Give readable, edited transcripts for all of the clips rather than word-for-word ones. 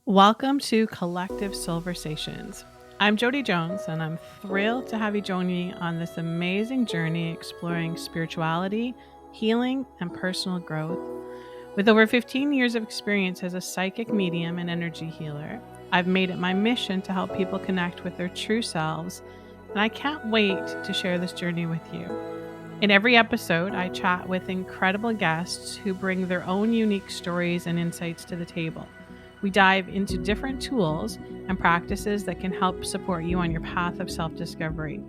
Welcome to Collective SOULversations. I'm Jody Jones, and I'm thrilled to have you join me on this amazing journey exploring spirituality, healing, and personal growth. With over 15 years of experience as a psychic medium and energy healer, I've made it my mission to help people connect with their true selves, and I can't wait to share this journey with you. In every episode, I chat with incredible guests who bring their own unique stories and insights to the table. We dive into different tools and practices that can help support you on your path of self discovery.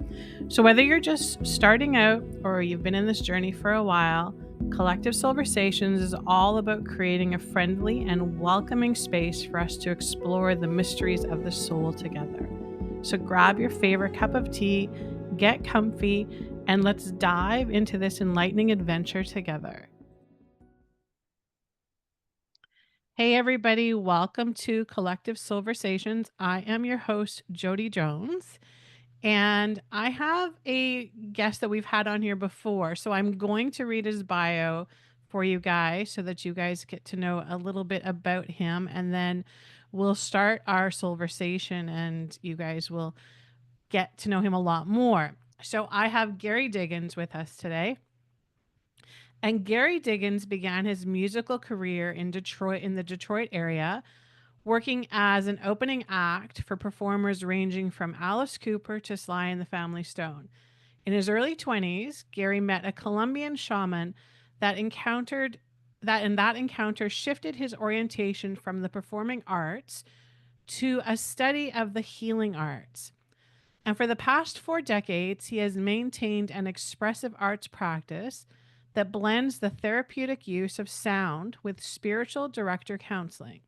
So, whether you're just starting out or you've been in this journey for a while, Collective SOULversations is all about creating a friendly and welcoming space for us to explore the mysteries of the soul together. So, grab your favorite cup of tea, get comfy, and let's dive into this enlightening adventure together. Hey, everybody, welcome to Collective SOULversations. I am your host, Jody Jones, and I have a guest that we've had on here before. So I'm going to read his bio for you guys so that you guys get to know a little bit about him, and then we'll start our SOULversation and you guys will get to know him a lot more. So I have Garry Diggins with us today. And Garry Diggins began his musical career in Detroit, in the Detroit area, working as an opening act for performers ranging from Alice Cooper to Sly and the Family Stone. In his early 20s, Garry met a Colombian shaman that encountered that encounter shifted his orientation from the performing arts to a study of the healing arts. And for the past 4 decades, he has maintained an expressive arts practice that blends the therapeutic use of sound with spiritual director counseling.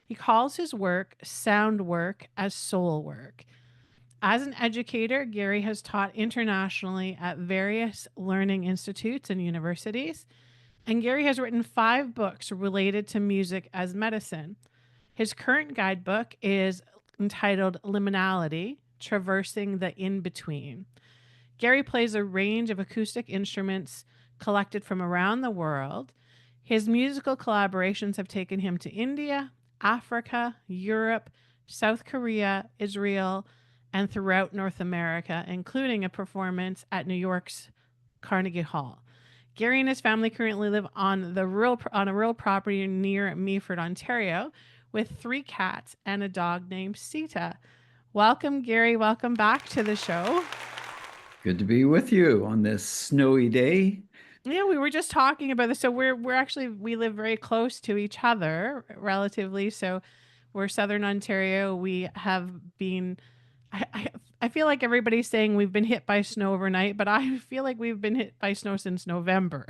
He calls his work Soundwork as Soulwork. As an educator, Garry has taught internationally at various learning institutes and universities, and Garry has written 5 books related to music as medicine. His current guidebook is entitled Liminality, Traversing the In-Between. Garry plays a range of acoustic instruments collected from around the world. His musical collaborations have taken him to India, Africa, Europe, South Korea, Israel, and throughout North America, including a performance at New York's Carnegie Hall. Garry and his family currently live on a rural property near Meaford, Ontario, with 3 cats and a dog named Sita. Welcome, Garry. Welcome back to the show. Good to be with you on this snowy day. Yeah, we were just talking about this. So we're actually we live very close to each other relatively. So we're Southern Ontario. We have been. I feel like everybody's saying we've been hit by snow overnight, but I feel like we've been hit by snow since November.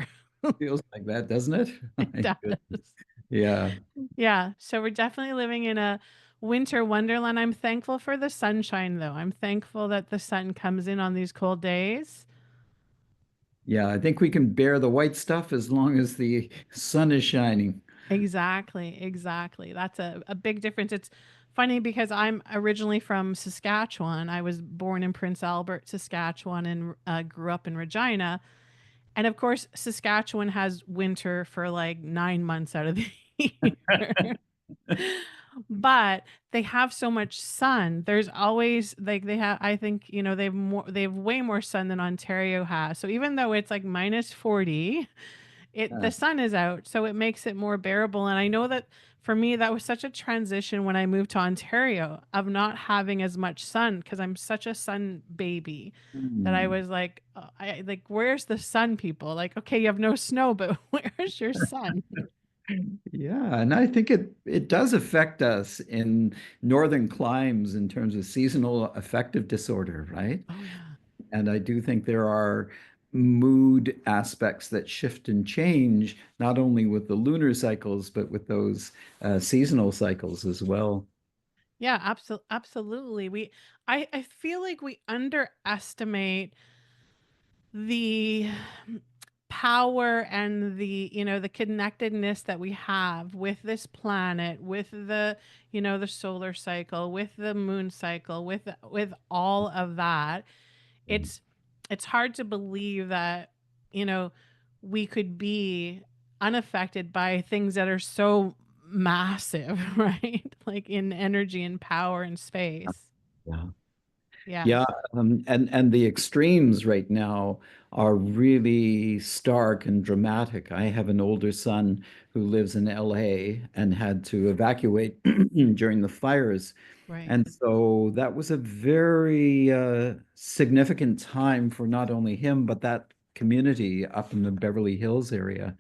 Feels like that, doesn't it? It My goodness. does. Yeah. Yeah. So we're definitely living in a winter wonderland. I'm thankful for the sunshine, though. I'm thankful that the sun comes in on these cold days. Yeah, I think we can bear the white stuff as long as the sun is shining. Exactly, exactly. That's a big difference. It's funny because I'm originally from Saskatchewan. I was born in Prince Albert, Saskatchewan, and grew up in Regina. And of course, Saskatchewan has winter for like 9 months out of the year. But they have so much sun. There's always like they have I think, they have way more sun than Ontario has. So even though it's like minus 40, the Uh, sun is out, so it makes it more bearable. And I know that for me that was such a transition when I moved to Ontario of not having as much sun because I'm such a sun baby that I hmm. was like, I like, where's the sun, people? Like, okay, you have no snow, but where's your sun? Yeah, and I think it does affect us in northern climes in terms of seasonal affective disorder, right? Oh yeah. And I do think there are mood aspects that shift and change, not only with the lunar cycles, but with those seasonal cycles as well. Yeah, absolutely. I feel like we underestimate the power and the connectedness that we have with this planet, with the solar cycle, with the moon cycle, with all of that. It's it's hard to believe that you know we could be unaffected by things that are so massive, right? Like in energy and power and space. Yeah. Yes. Yeah, and the extremes right now are really stark and dramatic. I have an older son who lives in LA and had to evacuate during the fires. Right. And so that was a very significant time for not only him, but that community up in the Beverly Hills area.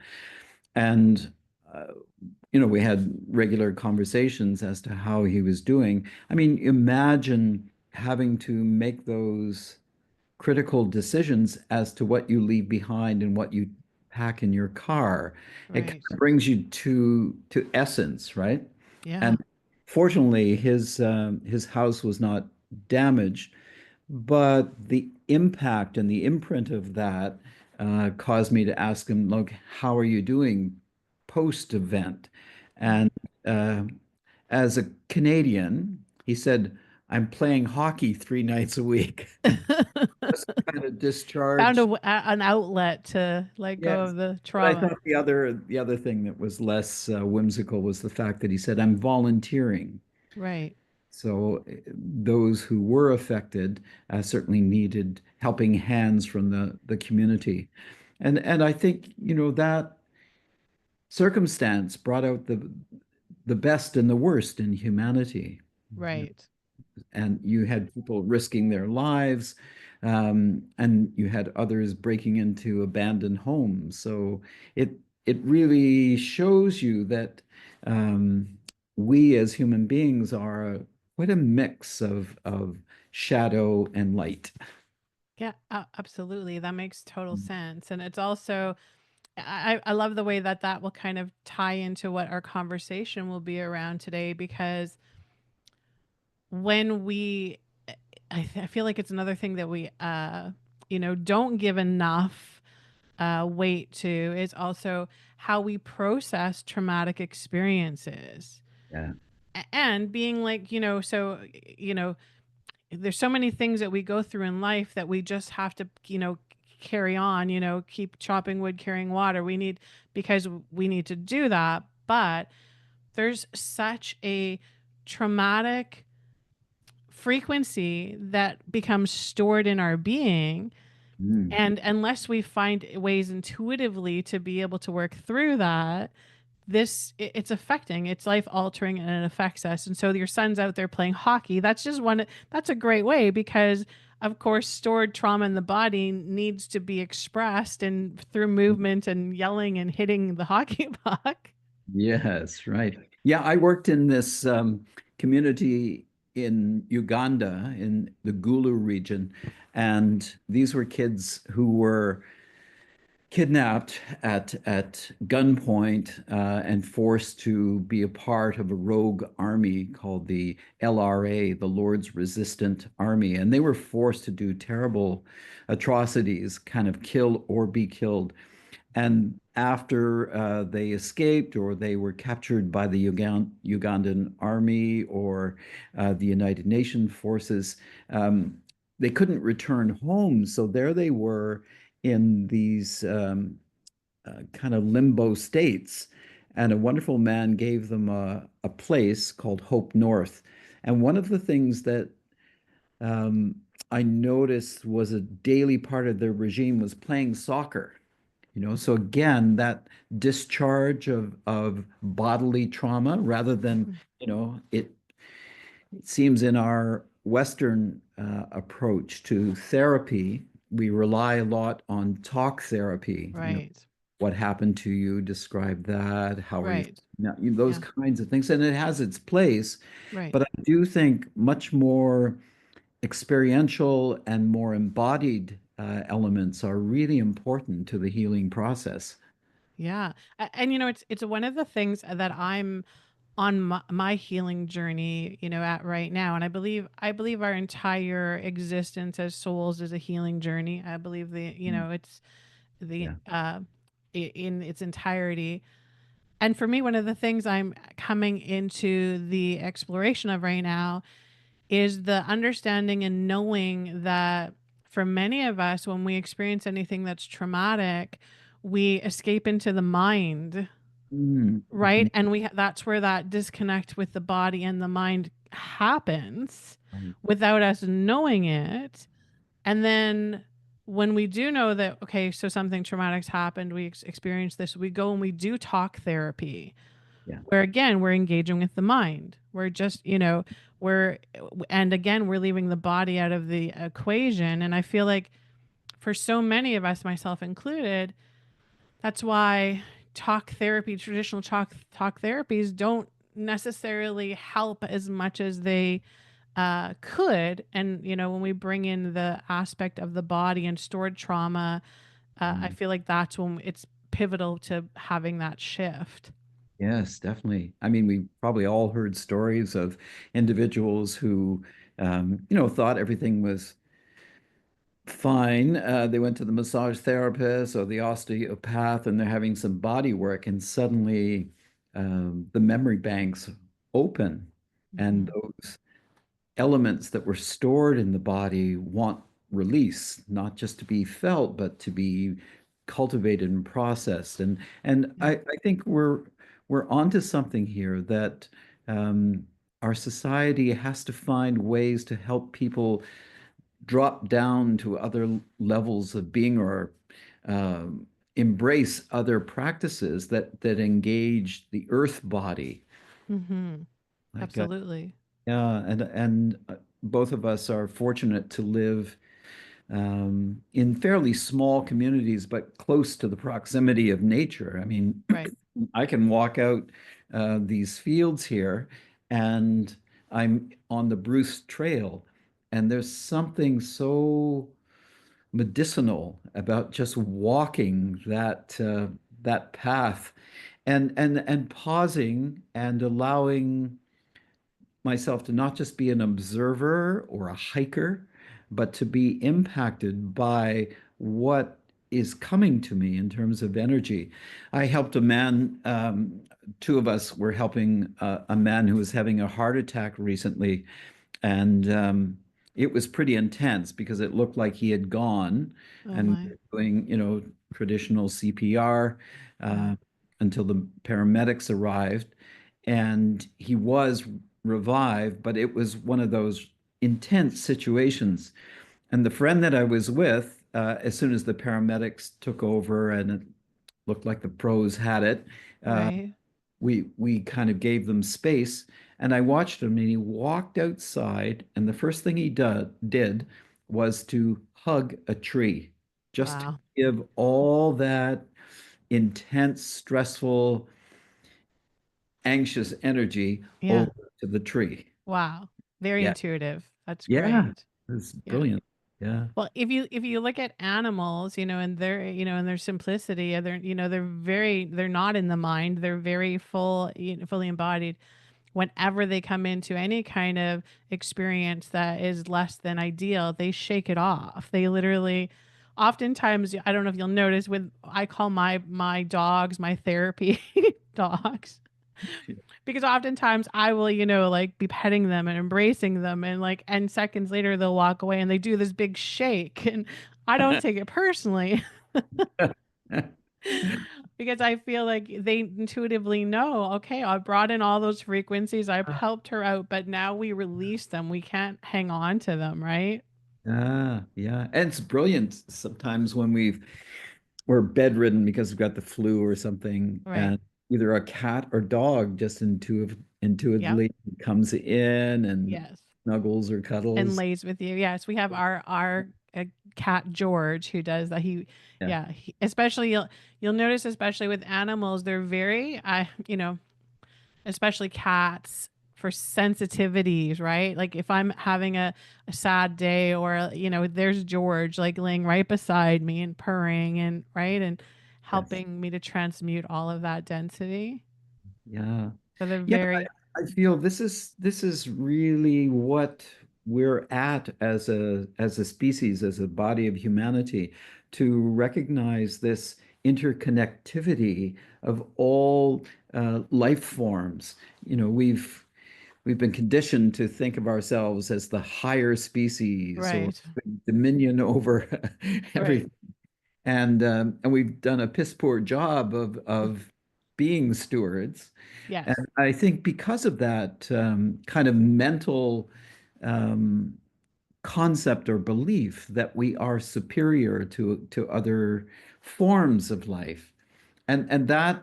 And uh, we had regular conversations as to how he was doing. I mean, imagine having to make those critical decisions as to what you leave behind and what you pack in your car. It kind Right. of brings you to essence, right? Yeah. And fortunately, his house was not damaged, but the impact and the imprint of that caused me to ask him, look, how are you doing post-event? Right. And uh, as a Canadian, he said, I'm playing hockey 3 nights a week. Just kind of Found discharge. an outlet to let go Yes. of the But I trauma. thought the other thing that was less whimsical was the fact that he said, I'm volunteering. Right. So those who were affected certainly needed helping hands from the community. And I think, that circumstance brought out the best and the worst in humanity. Right. And you had people risking their lives, and you had others breaking into abandoned homes. So it it really shows you that um, we as human beings are quite a mix of shadow and light. Yeah, absolutely. That makes total sense. And it's also, I love the way that that will kind of tie into what our conversation will be around today, because when we, I feel like it's another thing that we, don't give enough weight to, is also how we process traumatic experiences. Yeah. And being like, you know, there's so many things that we go through in life that we just have to, carry on, keep chopping wood, carrying water. Because we need to do that. But there's such a traumatic frequency that becomes stored in our being. Mm. And unless we find ways intuitively to be able to work through that, it's affecting, it's life altering, and it affects us. And so your son's out there playing hockey. That's a great way, because of course stored trauma in the body needs to be expressed and through movement and yelling and hitting the hockey puck. Yes, right. Yeah, I worked in this community in Uganda in the Gulu region, and these were kids who were kidnapped at gunpoint and forced to be a part of a rogue army called the LRA, the Lord's Resistant Army, and they were forced to do terrible atrocities, kind of kill or be killed. And after they escaped or they were captured by the Ugandan army or the United Nations forces, um, they couldn't return home. So there they were in these kind of limbo states. And a wonderful man gave them a place called Hope North. And one of the things that um, I noticed was a daily part of their regime was playing soccer. So again, that discharge of bodily trauma rather than, it seems in our Western approach to therapy, we rely a lot on talk therapy. Right. What happened to you? Describe that. How are you? Right. Now, those Yeah. kinds of things, and it has its place. Right. But I do think much more experiential and more embodied elements are really important to the healing process. Yeah. And it's one of the things that I'm on my healing journey, at right now. And I believe our entire existence as souls is a healing journey. I believe it's the Yeah. in its entirety. And for me, one of the things I'm coming into the exploration of right now is the understanding and knowing that for many of us, when we experience anything that's traumatic, we escape into the mind. Mm, right? mhm. And that's where that disconnect with the body and the mind happens Right. without us knowing it. And then when we do know that, okay, so something traumatic's happened, we experience this, we go and we do talk therapy, Yeah. where again, we're engaging with the mind. We're just, we're, and again, we're leaving the body out of the equation. And I feel like for so many of us, myself included, that's why talk therapy, traditional talk therapies don't necessarily help as much as they could. And when we bring in the aspect of the body and stored trauma, I Mm. feel like that's when it's pivotal to having that shift. Yes, definitely. I mean, we probably all heard stories of individuals who, thought everything was fine. They went to the massage therapist or the osteopath, and they're having some body work, and suddenly the memory banks open, and Hmm. those elements that were stored in the body want release, not just to be felt, but to be cultivated and processed. And Yeah. I think we're onto something here that our society has to find ways to help people drop down to other levels of being or um, embrace other practices that engage the earth body. Hmm. Like, Absolutely. yeah, and both of us are fortunate to live in fairly small communities, but close to the proximity of nature. I mean, Right. I can walk out these fields here, and I'm on the Bruce Trail, and there's something so medicinal about just walking that path, and pausing and allowing myself to not just be an observer or a hiker, but to be impacted by what is coming to me in terms of energy. I helped a man, two of us were helping a man who was having a heart attack recently, and it was pretty intense because it looked like he had gone, Oh and we my. were doing, traditional CPR Yeah. uh, until the paramedics arrived, and he was revived, but it was one of those intense situations. And the friend that I was with, as soon as the paramedics took over and it looked like the pros had it, uh, Right. we kind of gave them space. And I watched him, and he walked outside, and the first thing he did was to hug a tree, just to Wow. give all that intense, stressful, anxious energy Yeah. over to the tree. Wow. Very Yeah. intuitive. That's Yeah. great. It's Yeah. brilliant. Yeah. Well, if you look at animals, and their in their simplicity, they're not in the mind. They're very full, fully embodied. Whenever they come into any kind of experience that is less than ideal, they shake it off. They literally, oftentimes, I don't know if you'll notice, with I call my dogs my therapy dogs, because oftentimes I will, like be petting them and embracing them, and seconds later they'll walk away and they do this big shake, and I don't take it personally because I feel like they intuitively know, okay, I brought in all those frequencies, I've helped her out, but now we release them. We can't hang on to them, right? Yeah, yeah. And it's brilliant sometimes when we're bedridden because we've got the flu or something, Right. and either a cat or dog just Yep. intuitively comes in and Yes. snuggles or And cuddles. lays with you. Yes, we have our cat George who does that. Yeah. Yeah, especially you'll notice, especially with animals, they're very, especially cats, for sensitivities, right? Like if I'm having a sad day, or there's George like laying right beside me and purring, and right, and Yes. helping me to transmute all of that density. Yeah. So they're Yeah, very I feel this is really what we're at as a species, as a body of humanity, to recognize this interconnectivity of all life forms. We've been conditioned to think of ourselves as the higher species or right, dominion over right. everything, and we've done a piss poor job of being stewards. And Yes, I think because of that kind of mental um, concept or belief that we are superior to other forms of life, and that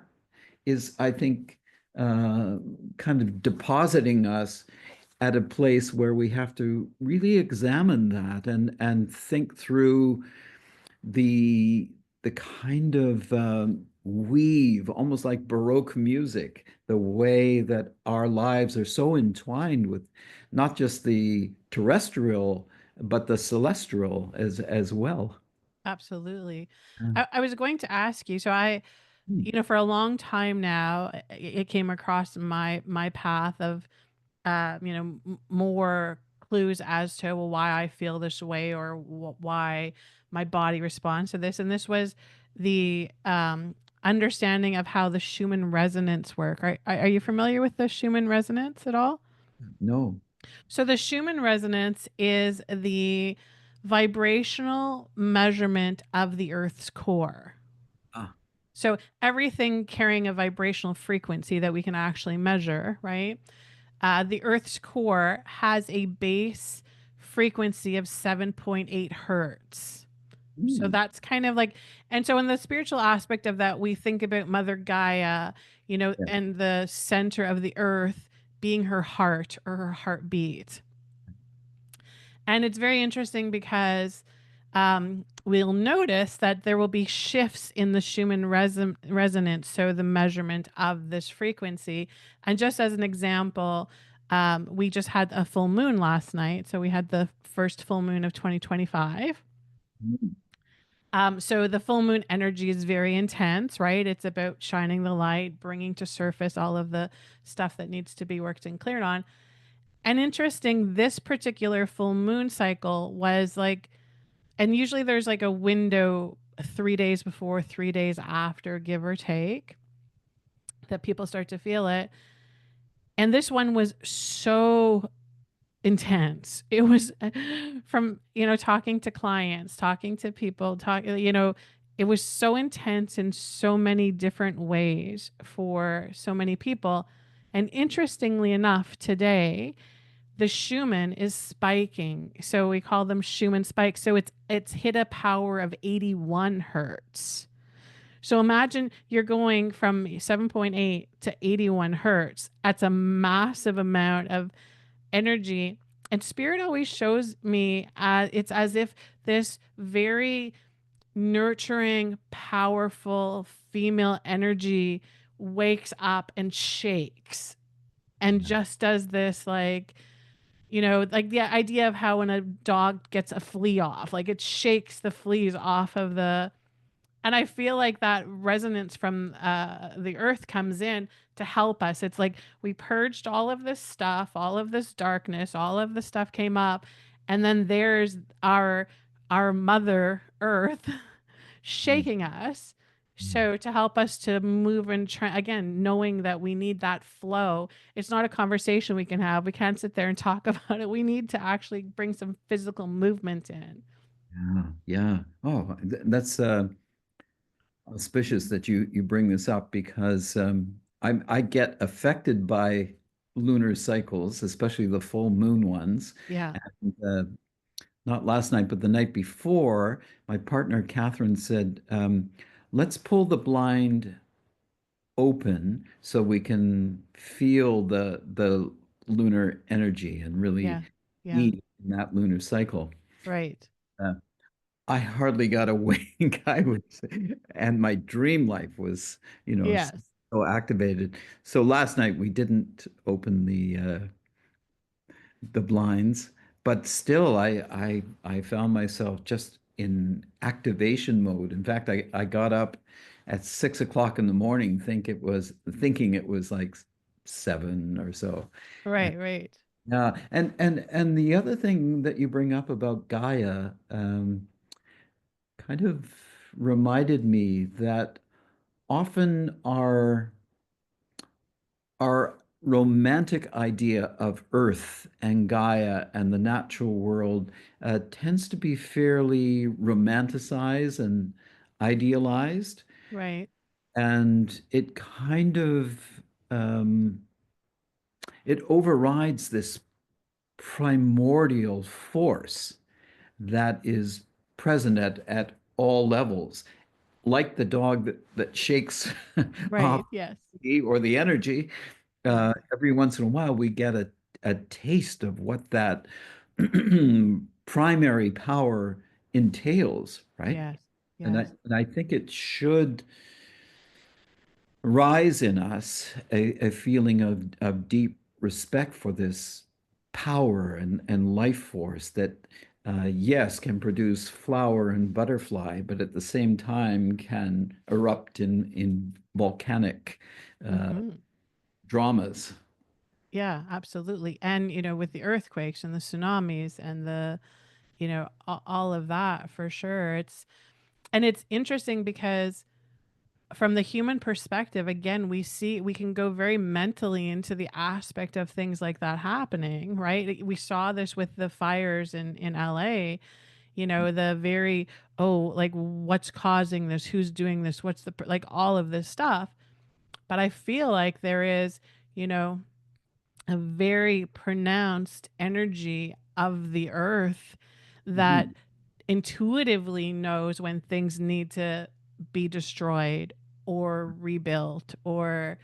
is, I think, uh, kind of depositing us at a place where we have to really examine that and think through the the kind of weave, almost like Baroque music, the way that our lives are so entwined with not just the terrestrial, but the celestial as well. absolutely. Uh, I was going to ask you, so I, hmm, for a long time now, it came across my path of more clues as to, well, why I feel this way, or why my body responds to this. And this was the understanding of how the Schumann resonance work. Are you familiar with the Schumann resonance at all? no. So the Schumann resonance is the vibrational measurement of the Earth's core. Ah, So everything carrying a vibrational frequency that we can actually measure, right? The Earth's core has a base frequency of 7.8 hertz. So hmm, that's kind of like, and so in the spiritual aspect of that, we think about Mother Gaia, yeah. and the center of the earth being her heart or her heartbeat. And it's very interesting because we'll notice that there will be shifts in the Schumann resonance, so the measurement of this frequency. And just as an example, we just had a full moon last night. So we had the first full moon of 2025. Hmm, So the full moon energy is very intense, right? It's about shining the light, bringing to surface all of the stuff that needs to be worked and cleared on. And interesting, this particular full moon cycle was like, and usually there's like a window 3 days before, 3 days after, give or take, that people start to feel it. And this one was so intense. It was from, talking to clients, talking to people, it was so intense in so many different ways for so many people. And interestingly enough, today, the Schumann is spiking. So we call them Schumann spikes. So it's hit a power of 81 hertz. So imagine you're going from 7.8 to 81 hertz. That's a massive amount of energy. And spirit always shows me it's as if this very nurturing, powerful female energy wakes up and shakes and just does this, like, like the idea of how when a dog gets a flea off, like it shakes the fleas off of the. And I feel like that resonance from the earth comes in to help us. It's like we purged all of this stuff, all of this darkness, all of the stuff came up, and then there's our mother earth hmm, shaking us. hmm. So to help us to move and again, knowing that we need that flow, it's not a conversation we can have. We can't sit there and talk about it. We need to actually bring some physical movement in. Yeah, yeah. Oh, that's auspicious that you bring this up because I get affected by lunar cycles, especially the full moon ones. Yeah. And not last night, but the night before, my partner Catherine said, "Let's pull the blind open so we can feel the lunar energy and really Yeah. Yeah. be in that lunar cycle." Right. Uh, I hardly got a wink. And my dream life was, Yes. so activated. So last night we didn't open the blinds, but still, I found myself just in activation mode. In fact, I got up at 6 o'clock in the morning, thinking it was like seven or so. And, Right. Right. yeah, and the other thing that you bring up about Gaia, kind of reminded me that often our romantic idea of Earth and Gaia and the natural world tends to be fairly romanticized and idealized. Right. and it kind of um, it overrides this primordial force that is present at all levels, like the dog that shakes off Right. Yes. or the energy. Yes. Every once in a while, we get a taste of what that primary power entails, right? Yes. And Yes. I think it should rise in us a feeling of deep respect for this power and life force that, yes, can produce flower and butterfly, but at the same time can erupt in volcanic uh, Hmm. dramas. Yeah, absolutely. And, with the earthquakes and the tsunamis and all of that for sure. And it's interesting because from the human perspective, again, we can go very mentally into the aspect of things like that happening, right? We saw this with the fires in LA, the very, oh, like what's causing this? Who's doing this? What's like all of this stuff. But I feel like there is, you know, a very pronounced energy of the earth that Mhm. intuitively knows when things need to be destroyed or rebuilt, or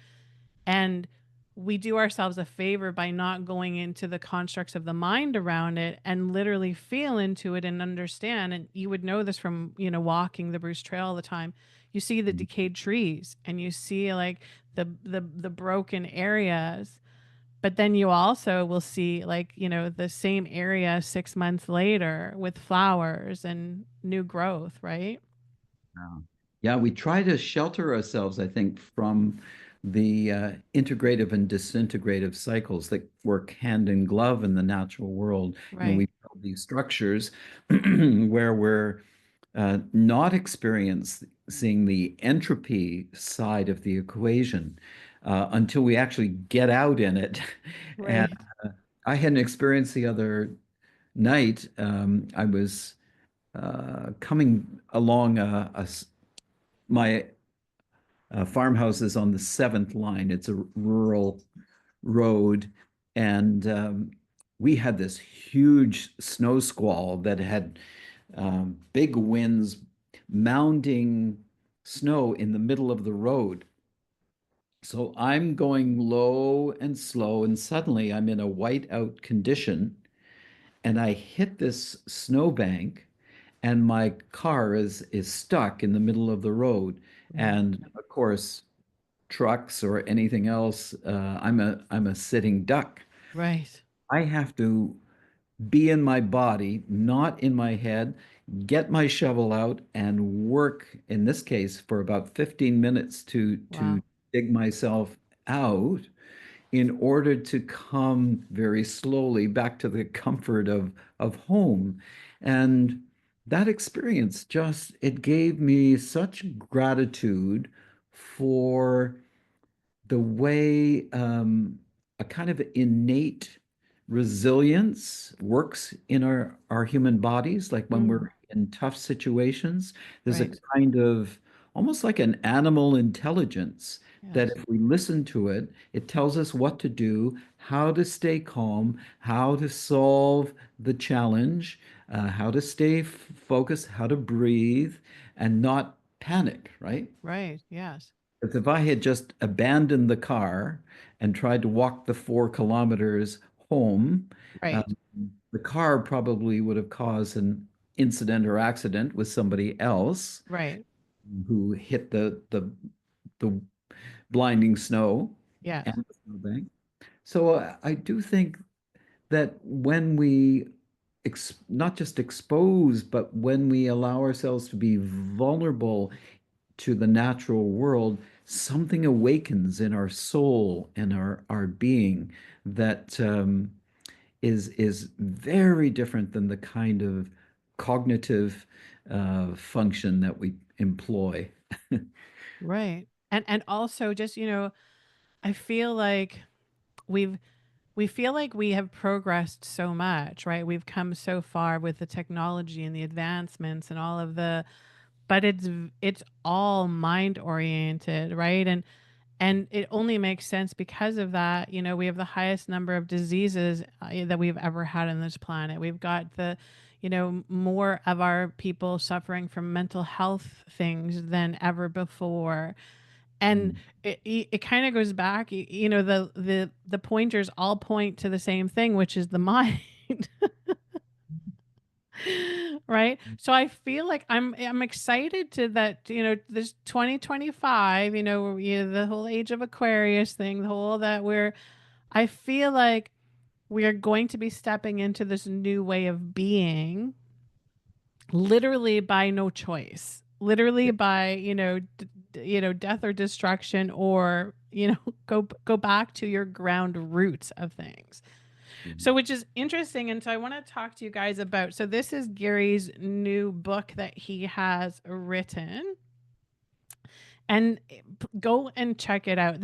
and we do ourselves a favor by not going into the constructs of the mind around it and literally feel into it and understand. And you would know this from, walking the Bruce Trail all the time. You see the decayed trees and you see like the broken areas, but then you also will see like, the same area 6 months later with flowers and new growth, right? Yeah. Yeah, we try to shelter ourselves, I think, from the integrative and disintegrative cycles that work hand in glove in the natural world. We Right. build these structures where we're not experiencing the entropy side of the equation until we actually get out in it. And Right. I had an experience the other night. I was coming along my farmhouse is on the seventh line. It's a rural road, and we had this huge snow squall that had big winds mounding snow in the middle of the road. So I'm going low and slow, and suddenly I'm in a whiteout condition, and I hit this snowbank, and my car is stuck in the middle of the road. Mm. And of course, trucks or anything else, I'm a sitting duck. Right. I have to be in my body, not in my head, get my shovel out and work, in this case, for about 15 minutes to Wow. dig myself out in order to come very slowly back to the comfort of home. And that experience just, it gave me such gratitude for the way a kind of innate resilience works in our human bodies. Like when Mm. we're in tough situations, there's a Right. kind of almost like an animal intelligence that Yes. if we listen to it, it tells us what to do, how to stay calm, how to solve the challenge, how to stay focused, how to breathe and not panic, right? Right. Yes. Because if I had just abandoned the car and tried to walk the 4 kilometers home, Right. um, the car probably would have caused an incident or accident with somebody else Right. who hit the blinding snow Yes. and the snowbank. So I do think that when we not just expose, but when we allow ourselves to be vulnerable to the natural world, something awakens in our soul and our being that is very different than the kind of cognitive function that we employ. Right. And also just, I feel like we've we feel like we have progressed so much, right? We've come so far with the technology and the advancements and all of the but it's all mind oriented, right? And it only makes sense because of that. You know, we have the highest number of diseases that we've ever had on this planet. We've got more of our people suffering from mental health things than ever before. And Mm. it kind of goes back, the pointers all point to the same thing, which is the mind. Right? So I feel like I'm excited to that, this 2025, the whole age of Aquarius thing, the whole that we're I feel like we are going to be stepping into this new way of being literally by no choice. Literally Yeah. by, death or destruction, or, go back to your ground roots of things. So, which is interesting. And so I want to talk to you guys about. So, this is Gary's new book that he has written. And go and check it out.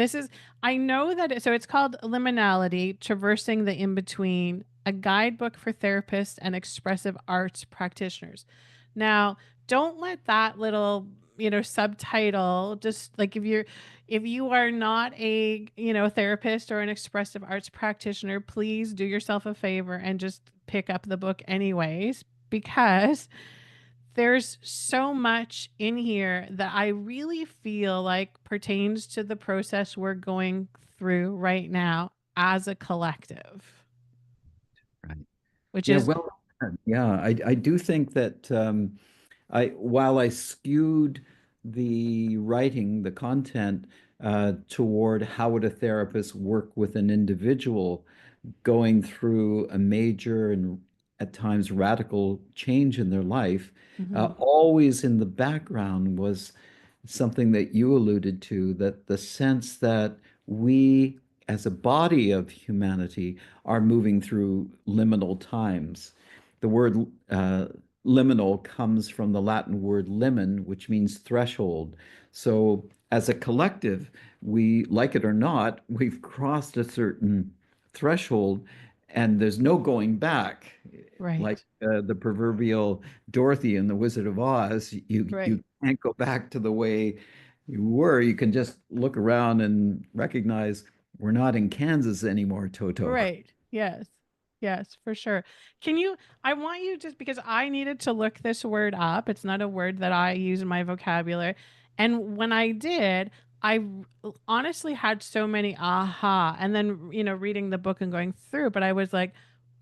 I know that so it's called Liminality, Traversing the In Between, a guidebook for therapists and expressive arts practitioners. Now, don't let that little, subtitle just like if you are not a, therapist or an expressive arts practitioner, please do yourself a favor and just pick up the book anyways, because there's so much in here that I really feel like pertains to the process we're going through right now as a collective, Right. which Yeah, is well, yeah, I do think that while I skewed the writing, the content toward how would a therapist work with an individual going through a major and at times radical change in their life, mhm, always in the background was something that you alluded to, that the sense that we, as a body of humanity, are moving through liminal times. The word liminal comes from the Latin word limen, which means threshold. So, as a collective, we, like it or not, we've crossed a certain threshold and there's no going back. Like right, the proverbial Dorothy in The Wizard of Oz, you right, can't go back to the way you were. You can just look around and recognize we're not in Kansas anymore, Toto. right. Yes. Yes, for sure. I want you, just because I needed to look this word up. It's not a word that I use in my vocabulary. And when I did, honestly had so many aha. And then, reading the book and going through, but I was like,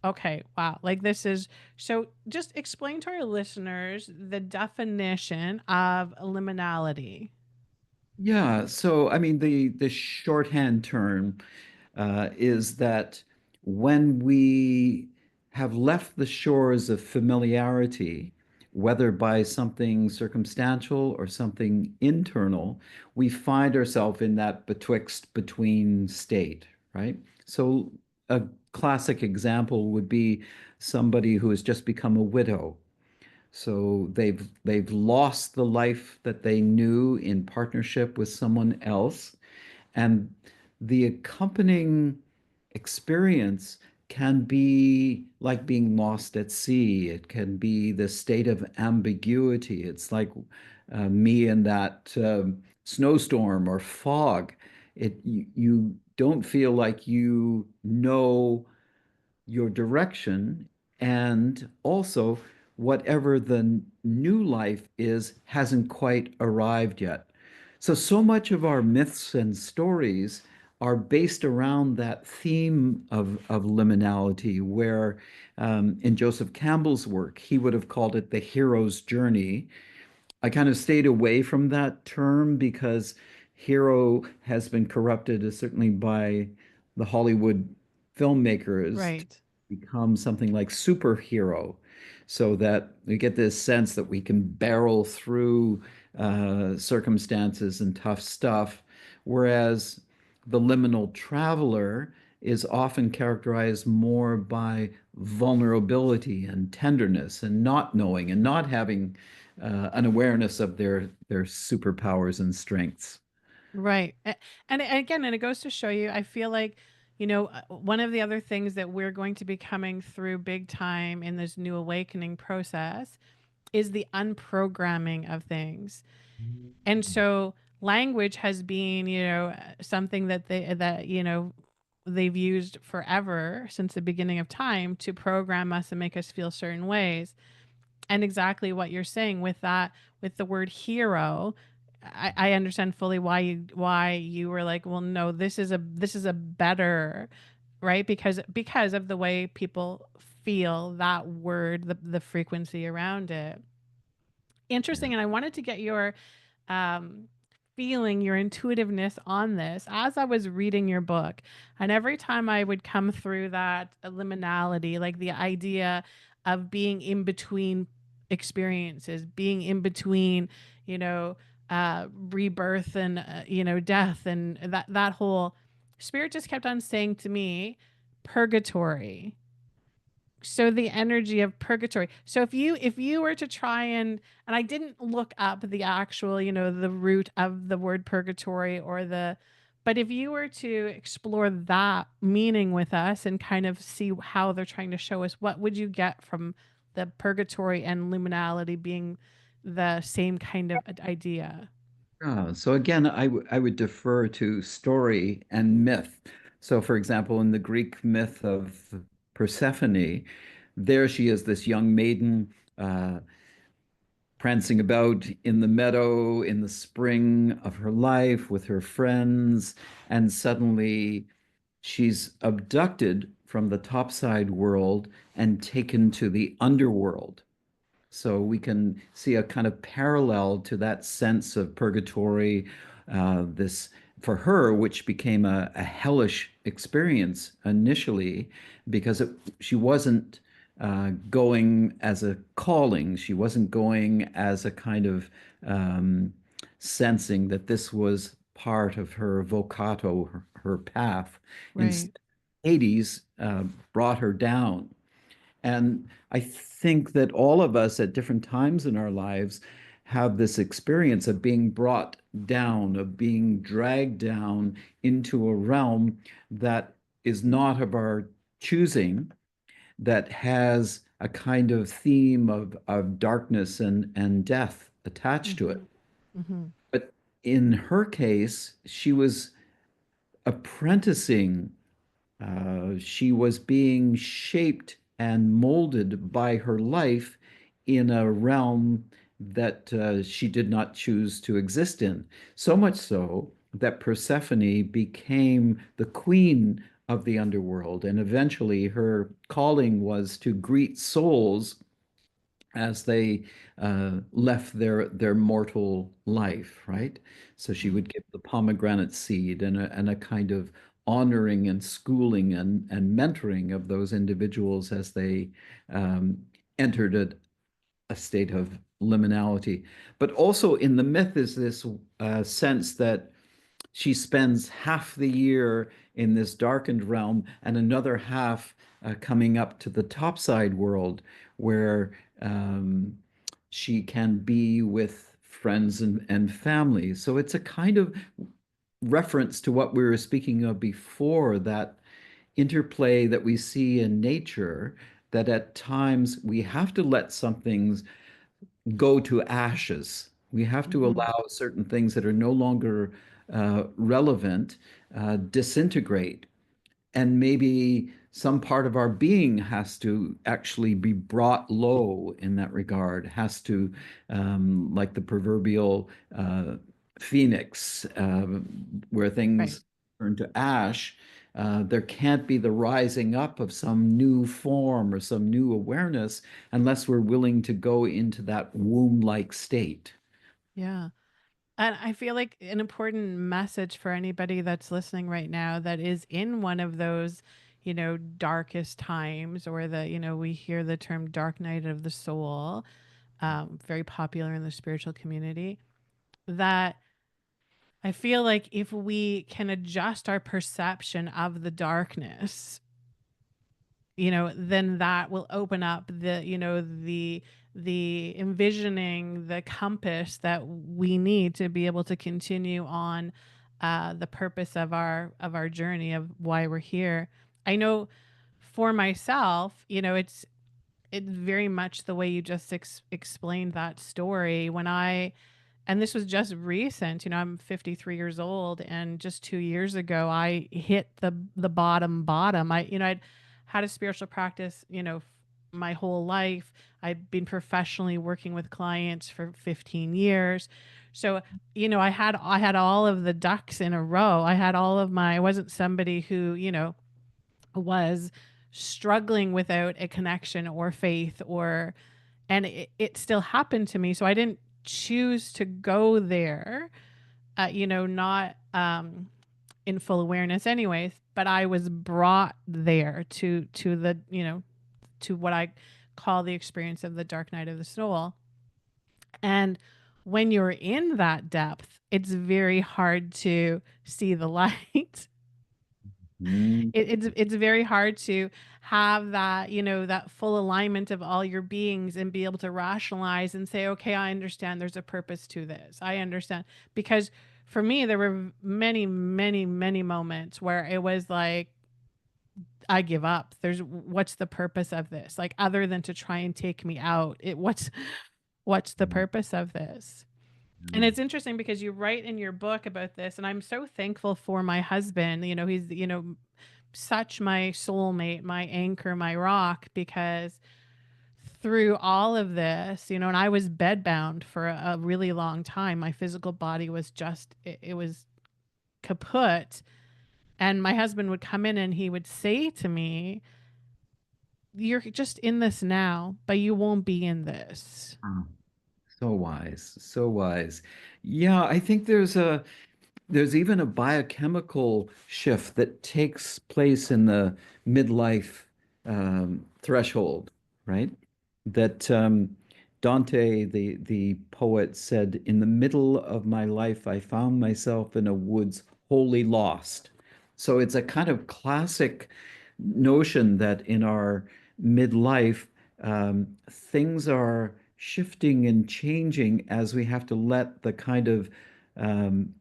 okay, wow. Like this is so just explain to our listeners the definition of liminality. Yeah, so I mean the shorthand term is that when we have left the shores of familiarity, whether by something circumstantial or something internal, we find ourselves in that betwixt between state, right? So a classic example would be somebody who has just become a widow. So they've lost the life that they knew in partnership with someone else, and the accompanying experience can be like being lost at sea. It can be the state of ambiguity. It's like me in that snowstorm or fog. You don't feel like you know your direction, and also whatever the new life is hasn't quite arrived yet. So much of our myths and stories are based around that theme of liminality, where in Joseph Campbell's work, he would have called it the hero's journey. I kind of stayed away from that term because hero has been corrupted, certainly by the Hollywood filmmakers, to Right. become something like superhero, so that we get this sense that we can barrel through circumstances and tough stuff. Whereas the liminal traveler is often characterized more by vulnerability and tenderness and not knowing and not having an awareness of their superpowers and strengths. Right. And again, and it goes to show you, I feel like, one of the other things that we're going to be coming through big time in this new awakening process is the unprogramming of things. And so language has been, something that they've used forever since the beginning of time to program us and make us feel certain ways. And exactly what you're saying with that, with the word hero, I understand fully why you were like, well, no, this is a better, right? Because of the way people feel that word, the frequency around it. Yeah. Interesting. And I wanted to get your um, feeling, your intuitiveness on this as I was reading your book. And every time I would come through that liminality, like the idea of being in between experiences, being in between, you know, rebirth and, death, and that whole spirit just kept on saying to me, purgatory. So the energy of purgatory. So if you were to try and I didn't look up the actual, the root of the word purgatory, but if you were to explore that meaning with us and kind of see how they're trying to show us, what would you get from the purgatory and liminality being the same kind of idea? So again, I would defer to story and myth. So, for example, in the Greek myth of Persephone, there she is, this young maiden prancing about in the meadow in the spring of her life with her friends, and suddenly she's abducted from the topside world and taken to the underworld. So we can see a kind of parallel to that sense of purgatory, this for her, which became a hellish experience initially, because she wasn't going as a calling. She wasn't going as a kind of sensing that this was part of her vocato, her path. Right. Instead, Hades brought her down. And I think that all of us at different times in our lives have this experience of being brought down, of being dragged down into a realm that is not of our choosing, that has a kind of theme of darkness and death attached to it. Mm-hmm. Mm-hmm. But in her case, she was apprenticing, she was being shaped and molded by her life in a realm that she did not choose to exist in. So much so that Persephone became the queen of the underworld. And eventually her calling was to greet souls as they left their mortal life, right? So she would give the pomegranate seed and a kind of honoring and schooling and mentoring of those individuals as they um, entered a state of liminality. But also in the myth is this sense that she spends half the year in this darkened realm and another half coming up to the topside world where um, she can be with friends and family. So it's a kind of reference to what we were speaking of before, that interplay that we see in nature, that at times we have to let some things go to ashes. We have to Mm-hmm. allow certain things that are no longer relevant disintegrate. And maybe some part of our being has to actually be brought low in that regard, has to, like the proverbial phoenix, where Right. things turn to ash. There can't be the rising up of some new form or some new awareness unless we're willing to go into that womb-like state. Yeah. And I feel like an important message for anybody that's listening right now that is in one of those, darkest times, or we hear the term dark night of the soul, very popular in the spiritual community, that I feel like if we can adjust our perception of the darkness, then that will open up the envisioning, the compass that we need to be able to continue on the purpose of our journey of why we're here. I know for myself, it's very much the way you just explained that story. And this was just recent, I'm 53 years old, and just 2 years ago, I hit the bottom. I'd had a spiritual practice, my whole life. I've been professionally working with clients for 15 years. So, I had all of the ducks in a row. I wasn't somebody who, was struggling without a connection or faith, and it still happened to me. So I didn't choose to go there, not in full awareness anyways, but I was brought there to what I call the experience of the dark night of the soul. And when you're in that depth, it's very hard to see the light. Mm. It's very hard to have that, that full alignment of all your beings and be able to rationalize and say, okay, I understand there's a purpose to this. I understand. Because for me, there were many, many, many moments where it was like, I give up. What's the purpose of this? Like, other than to try and take me out, what's the purpose of this? And it's interesting because you write in your book about this, and I'm so thankful for my husband. He's, such my soulmate, my anchor, my rock, because through all of this, and I was bedbound for a really long time. My physical body was just, it was kaput. And my husband would come in and he would say to me, "You're just in this now, but you won't be in this." Oh, so wise, so wise. Yeah, I think there's even a biochemical shift that takes place in the midlife threshold, right? That Dante, the poet, said, "In the middle of my life, I found myself in a woods wholly lost." So it's a kind of classic notion that in our midlife, things are shifting and changing as we have to let the kind of um,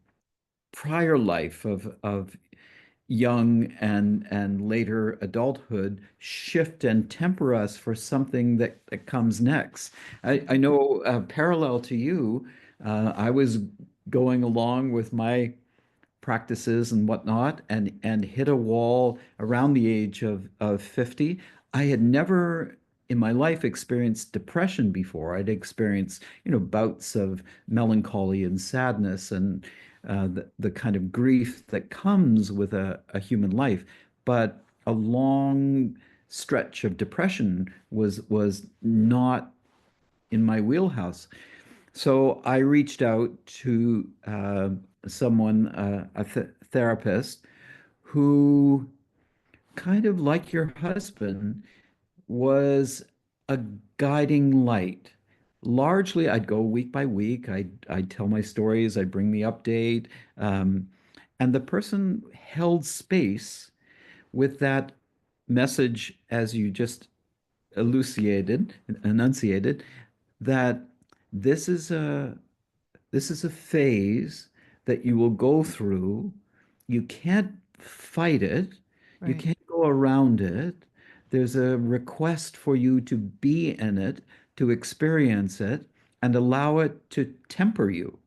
prior life of young and later adulthood shift and temper us for something that comes next. I know parallel to you, I was going along with my practices and whatnot and hit a wall around the age of 50. I had never in my life experienced depression before. I'd experienced, bouts of melancholy and sadness and the kind of grief that comes with a human life. But a long stretch of depression was not in my wheelhouse. So I reached out to someone, a therapist, who kind of like your husband was a guiding light. Largely, I'd go week by week. I'd tell my stories. I'd bring the update, and the person held space with that message, as you just enunciated, that this is a this is a phase that you will go through. You can't fight it. You Right. can't go around it. There's a request for you to be in it, to experience it, and allow it to temper you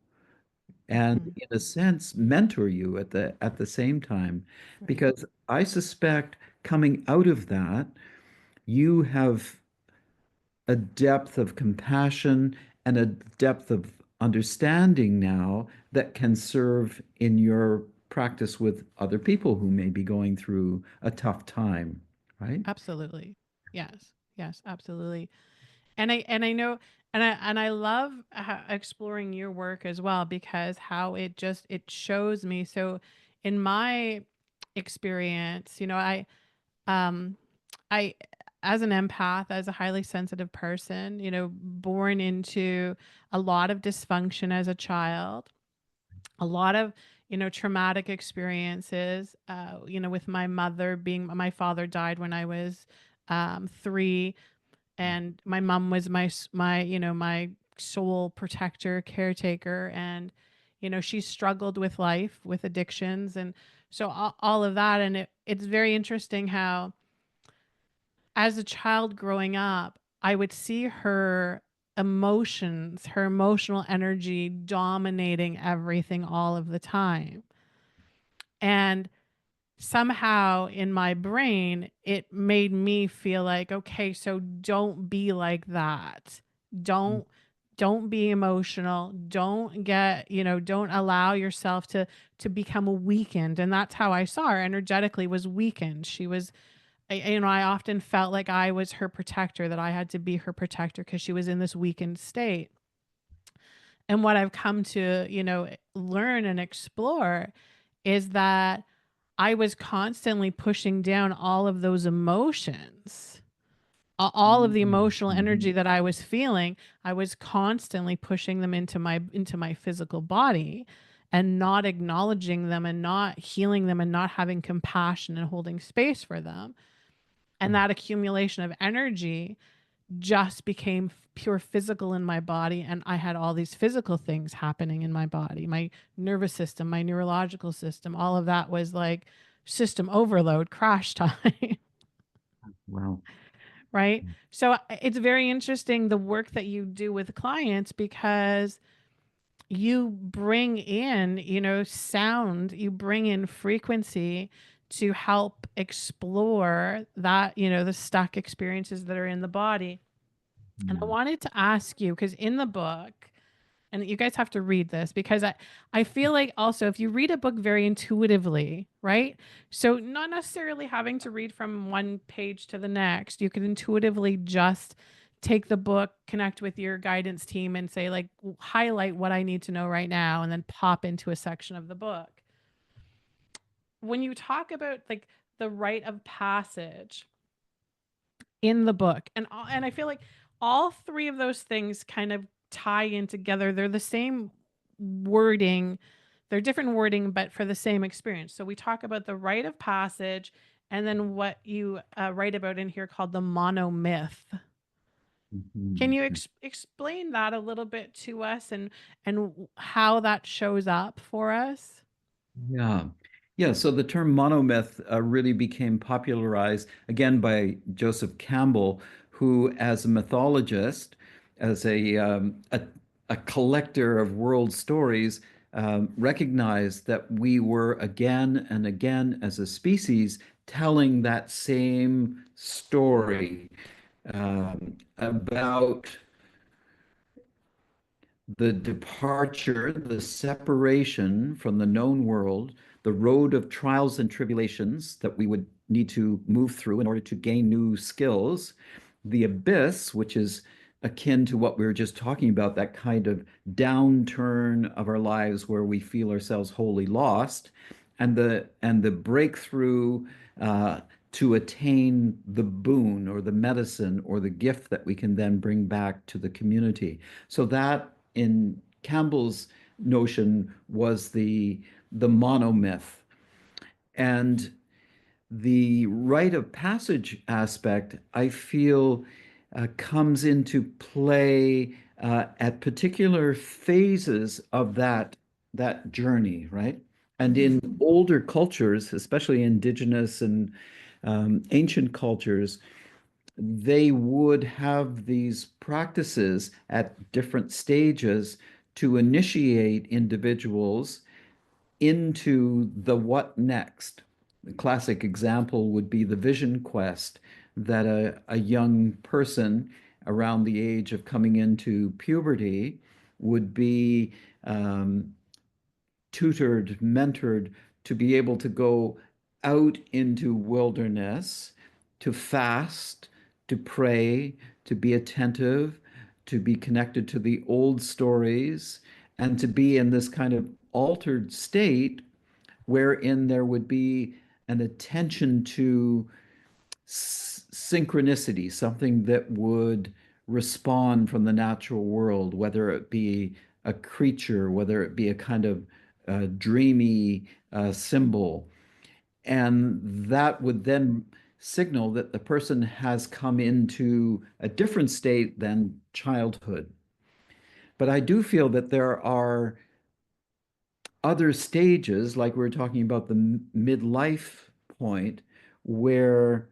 and, Mhm. in a sense, mentor you at the same time. Right. Because I suspect coming out of that, you have a depth of compassion and a depth of understanding now that can serve in your practice with other people who may be going through a tough time, right? Absolutely. Yes. Yes, absolutely. And I know, and I love exploring your work as well, because how it shows me. So in my experience, um I as an empath, as a highly sensitive person, born into a lot of dysfunction as a child, a lot of traumatic experiences, with my mother being, my father died when I was 3, and my mom was my soul protector, caretaker, and she struggled with life, with addictions, and so all of that. And it's very interesting how, as a child growing up, I would see her emotions, her emotional energy dominating everything all of the time. And somehow in my brain, it made me feel like, okay, so don't be like that. Don't don't be emotional. Don't get, don't allow yourself to become weakened. And that's how I saw her energetically, was weakened. She was I often felt like I was her protector, that I had to be her protector because she was in this weakened state. And what I've come to, learn and explore is that I was constantly pushing down all of those emotions, all of the emotional Mhm. energy that I was feeling. I was constantly pushing them into my physical body, and not acknowledging them, and not healing them, and not having compassion and holding space for them. And that accumulation of energy just became pure physical in my body, and I had all these physical things happening in my body, my nervous system, my neurological system, all of that was like system overload, crash time. Wow. Right? So it's very interesting, the work that you do with clients, because you bring in, sound, you bring in frequency to help explore that, the stuck experiences that are in the body. And I Mm. wanted to ask you, because in the book, and you guys have to read this, because I feel like also, if you read a book very intuitively, right? So not necessarily having to read from one page to the next, you could intuitively just take the book, connect with your guidance team, and say, like, highlight what I need to know right now, and then pop into a section of the book. When you talk about like the rite of passage in the book, and I feel like all three of those things kind of tie in together. They're the same wording, they're different wording, but for the same experience. So we talk about the rite of passage, and then what you write about in here called the monomyth. Can Mhm. you explain that a little bit to us, and how that shows up for us? Yeah. Yeah. So the term monomyth really became popularized again by Joseph Campbell, who, as a mythologist, as a collector of world stories, recognized that we were again and again as a species telling that same story about the departure, the separation from the known world, the road of trials and tribulations that we would need to move through in order to gain new skills, the abyss, which is akin to what we were just talking about, that kind of downturn of our lives where we feel ourselves wholly lost, and the breakthrough to attain the boon or the medicine or the gift that we can then bring back to the community. So that in Campbell's notion was the monomyth. And the rite of passage aspect, I feel, comes into play at particular phases of that journey, right? And Mhm. in older cultures, especially indigenous and ancient cultures, they would have these practices at different stages to initiate individuals into the what next. The classic example would be the vision quest that a young person around the age of coming into puberty would be um, tutored, mentored to be able to go out into wilderness, to fast, to pray, to be attentive, to be connected to the old stories, and to be in this kind of altered state wherein there would be an attention to synchronicity, something that would respond from the natural world, whether it be a creature, whether it be a kind of dreamy symbol. And that would then signal that the person has come into a different state than childhood. But I do feel that there are other stages, like we were talking about the midlife point, where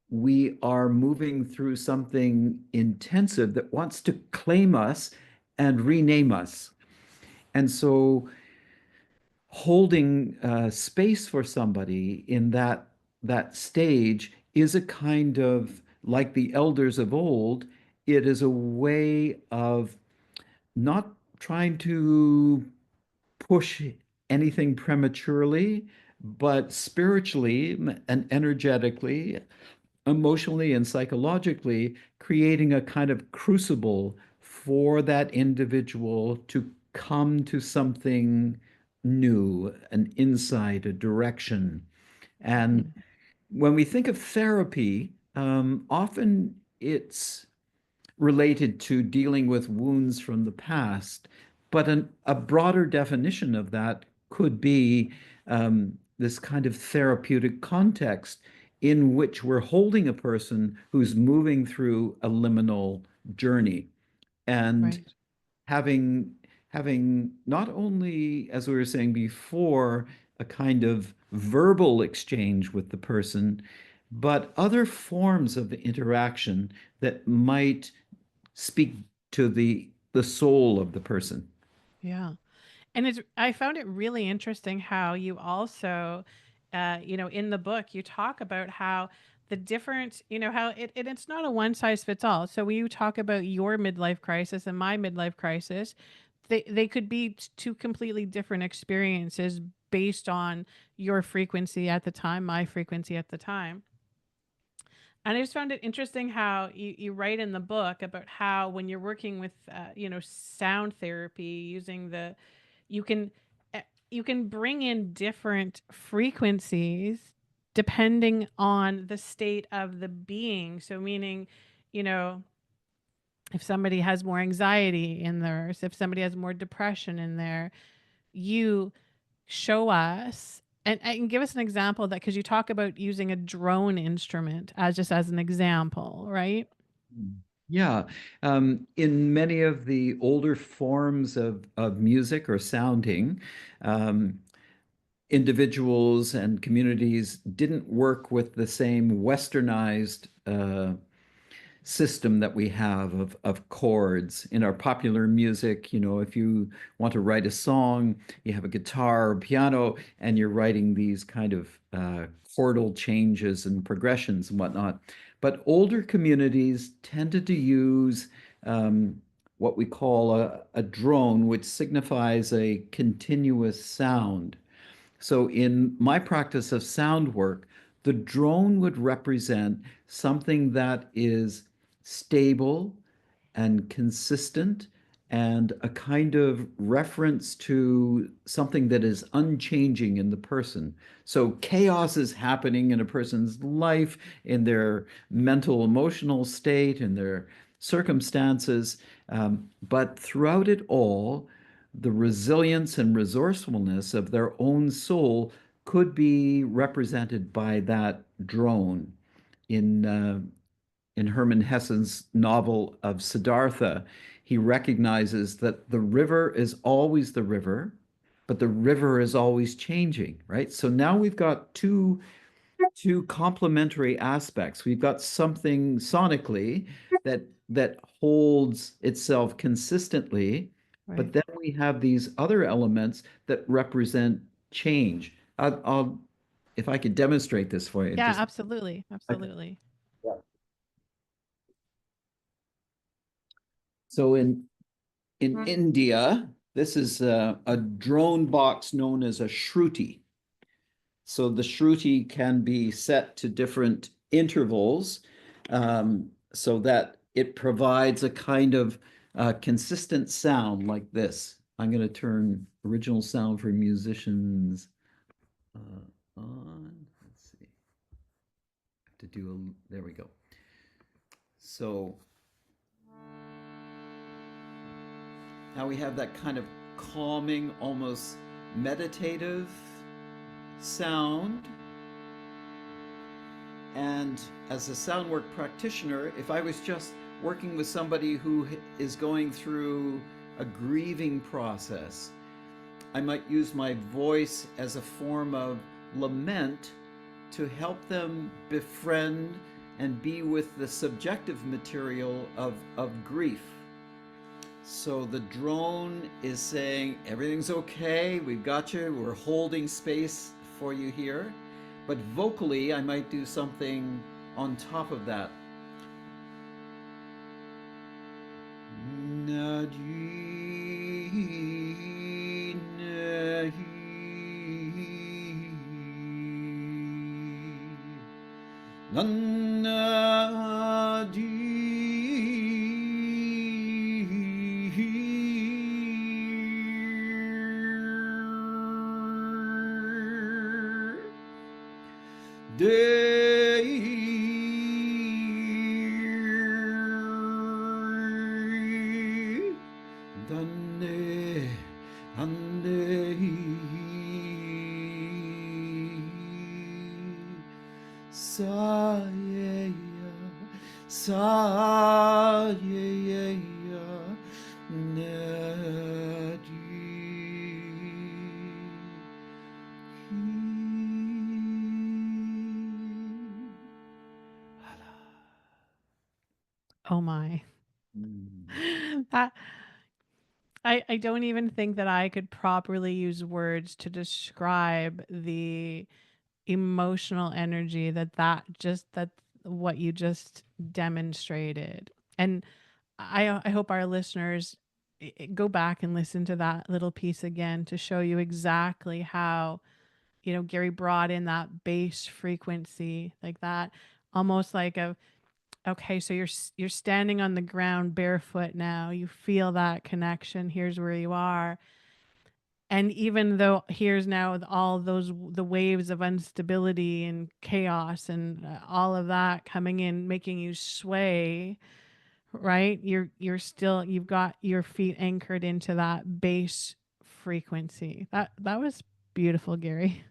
we are moving through something intensive that wants to claim us and rename us. And so holding space for somebody in that stage is a kind of, like the elders of old, it is a way of not trying to push anything prematurely, but spiritually and energetically, emotionally and psychologically, creating a kind of crucible for that individual to come to something new, an insight, a direction. And Mhm. when we think of therapy, often it's related to dealing with wounds from the past. But a broader definition of that could be this kind of therapeutic context in which we're holding a person who's moving through a liminal journey and Right. having having not only, as we were saying before, a kind of verbal exchange with the person, but other forms of interaction that might speak to the soul of the person. Yeah. And I found it really interesting how you also, in the book, you talk about how the different, how it's not a one size fits all. So when you talk about your midlife crisis and my midlife crisis, they could be two completely different experiences based on your frequency at the time, my frequency at the time. And I just found it interesting how you write in the book about how when you're working with, sound therapy using you can uh, you can bring in different frequencies depending on the state of the being. So meaning, you know, if somebody has more anxiety in theirs, if somebody has more depression in there, you show us and give us an example that because you talk about using a drone instrument as just as an example, right? Yeah, in many of the older forms of music or sounding, um, individuals and communities didn't work with the same westernized system that we have of chords in our popular music. You know, if you want to write a song, you have a guitar or piano, and you're writing these kind of chordal changes and progressions and whatnot. But older communities tended to use what we call a drone, which signifies a continuous sound. So in my practice of sound work, the drone would represent something that is stable and consistent and a kind of reference to something that is unchanging in the person. So chaos is happening in a person's life, in their mental, emotional state, in their circumstances. But throughout it all, the resilience and resourcefulness of their own soul could be represented by that drone. In Hermann Hesse's novel of Siddhartha, he recognizes that the river is always the river, but the river is always changing, right? So now we've got two complementary aspects. We've got something sonically that holds itself consistently, but Right. then we have these other elements that represent change. If I could demonstrate this for you, Yeah, just absolutely. okay. Absolutely. Yeah. So in India, this is a drone box known as a shruti. So the shruti can be set to different intervals so that it provides a kind of consistent sound like this. I'm going to turn original sound for musicians on. Let's see. I have to do a, there we go. So now we have that kind of calming, almost meditative sound. And as a soundwork practitioner, if I was just working with somebody who is going through a grieving process, I might use my voice as a form of lament to help them befriend and be with the subjective material of grief. So the drone is saying, everything's okay, we've got you, we're holding space for you here. But vocally, I might do something on top of that. Oh my. Mm. That I don't even think that I could properly use words to describe the emotional energy that what you just demonstrated. And I hope our listeners go back and listen to that little piece again to show you exactly how, Gary brought in that bass frequency like that, almost like a, okay, so you're standing on the ground barefoot now. You feel that connection. Here's where you are. And even though here's now all those the waves of instability and chaos and all of that coming in making you sway, right? You've got your feet anchored into that bass frequency. That was beautiful, Gary.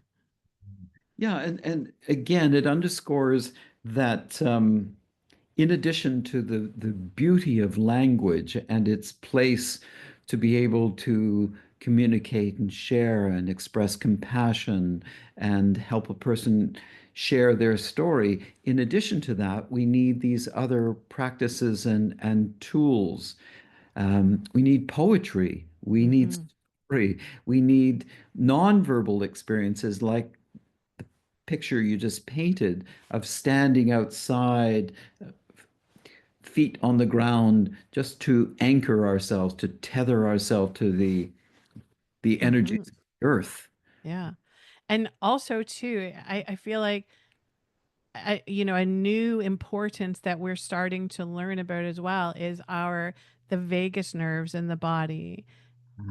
Yeah, and again, it underscores that in addition to the beauty of language and its place to be able to communicate and share and express compassion and help a person share their story, in addition to that, we need these other practices and tools. We need poetry. We need Mhm. story. We need nonverbal experiences like picture you just painted of standing outside, feet on the ground, just to anchor ourselves, to tether ourselves to the energies Mhm. of the earth. Yeah. And also too, I feel like a new importance that we're starting to learn about as well is the vagus nerves in the body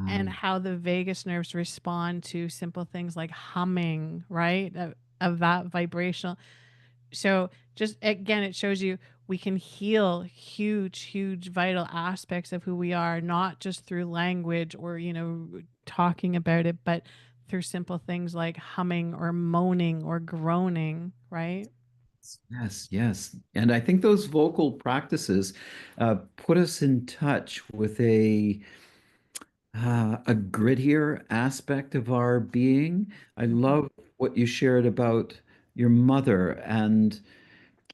and Um, how the vagus nerves respond to simple things like humming, right? Of that vibrational. So just again, it shows you we can heal huge, huge vital aspects of who we are, not just through language or, talking about it, but through simple things like humming or moaning or groaning, right? yes, yes. And I think those vocal practices put us in touch with a grittier aspect of our being. I Mhm. love what you shared about your mother. And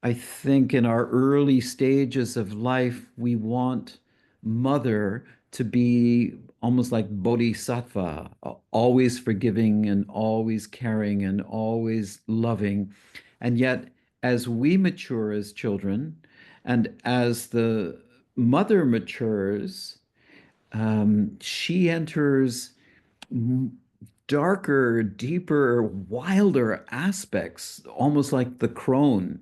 I think in our early stages of life, we want mother to be almost like bodhisattva, always forgiving and always caring and always loving. And yet, as we mature as children, and as the mother matures, she enters darker, deeper, wilder aspects, almost like the crone.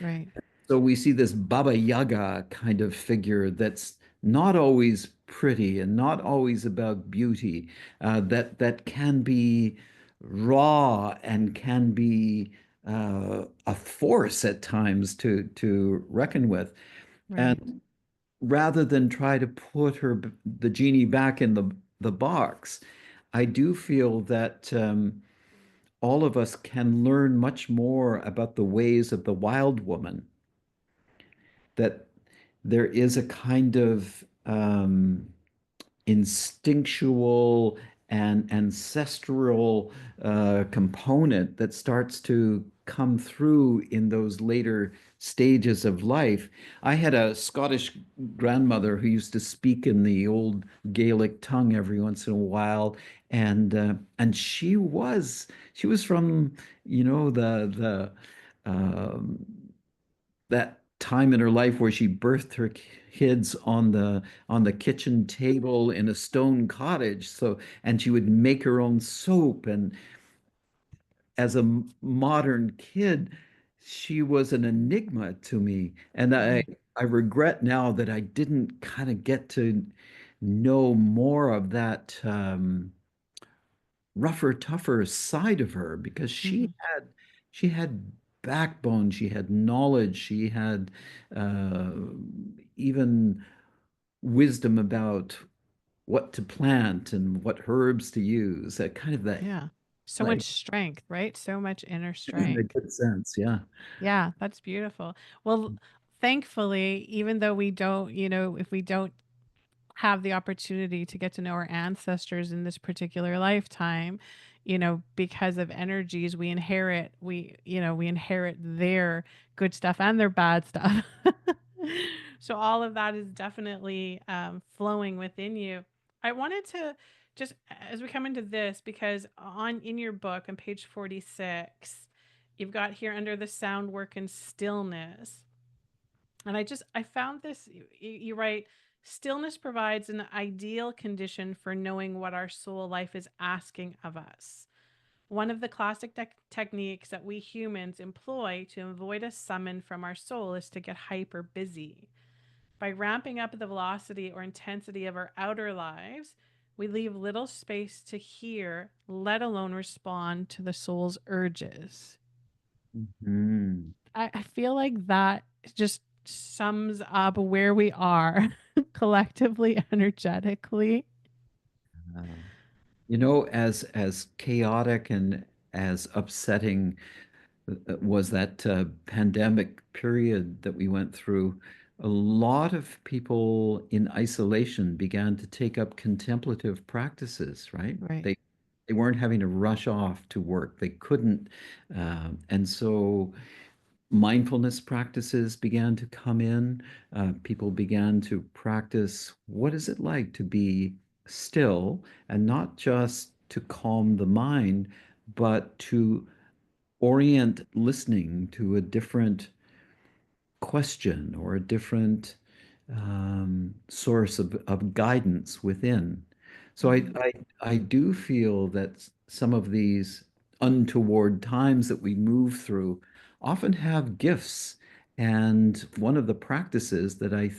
Right. So we see this Baba Yaga kind of figure that's not always pretty and not always about beauty, that can be raw and can be a force at times to reckon with. Right. And rather than try to put the genie back in the box, I do feel that all of us can learn much more about the ways of the wild woman, that there is a kind of instinctual and ancestral component that starts to come through in those later stages of life. I had a Scottish grandmother who used to speak in the old Gaelic tongue every once in a while, and she was from, the that time in her life where she birthed her kids on the kitchen table in a stone cottage. So, and she would make her own soap. And as a modern kid, she was an enigma to me. And I Mhm. I regret now that I didn't kind of get to know more of that rougher, tougher side of her, because she Mhm. had she had backbone, she had knowledge, she had uh, even wisdom about what to plant and what herbs to use. That kind of that, Yeah. So much like, strength, right? So much inner in a strength. good sense, yeah. Yeah, that's beautiful. Well, thankfully, even though we don't, if we don't have the opportunity to get to know our ancestors in this particular lifetime, because of energies we inherit their good stuff and their bad stuff. So all of that is definitely flowing within you. I wanted to just, as we come into this, because on in your book on page 46, you've got here under the sound work and stillness, and I found this. You write, stillness provides an ideal condition for knowing what our soul life is asking of us. One of the classic techniques that we humans employ to avoid a summon from our soul is to get hyper busy. By ramping up the velocity or intensity of our outer lives, we leave little space to hear, let alone respond to the soul's urges. Mhm. I feel like that just sums up where we are collectively, energetically. Uh, as chaotic and as upsetting was that pandemic period that we went through, a lot of people in isolation began to take up contemplative practices, right? Right. They weren't having to rush off to work. They couldn't. And so mindfulness practices began to come in. People began to practice what is it like to be still, and not just to calm the mind, but to orient listening to a different question or a different source of guidance within. So I, Hmm. I I do feel that some of these untoward times that we move through often have gifts. And one of the practices that I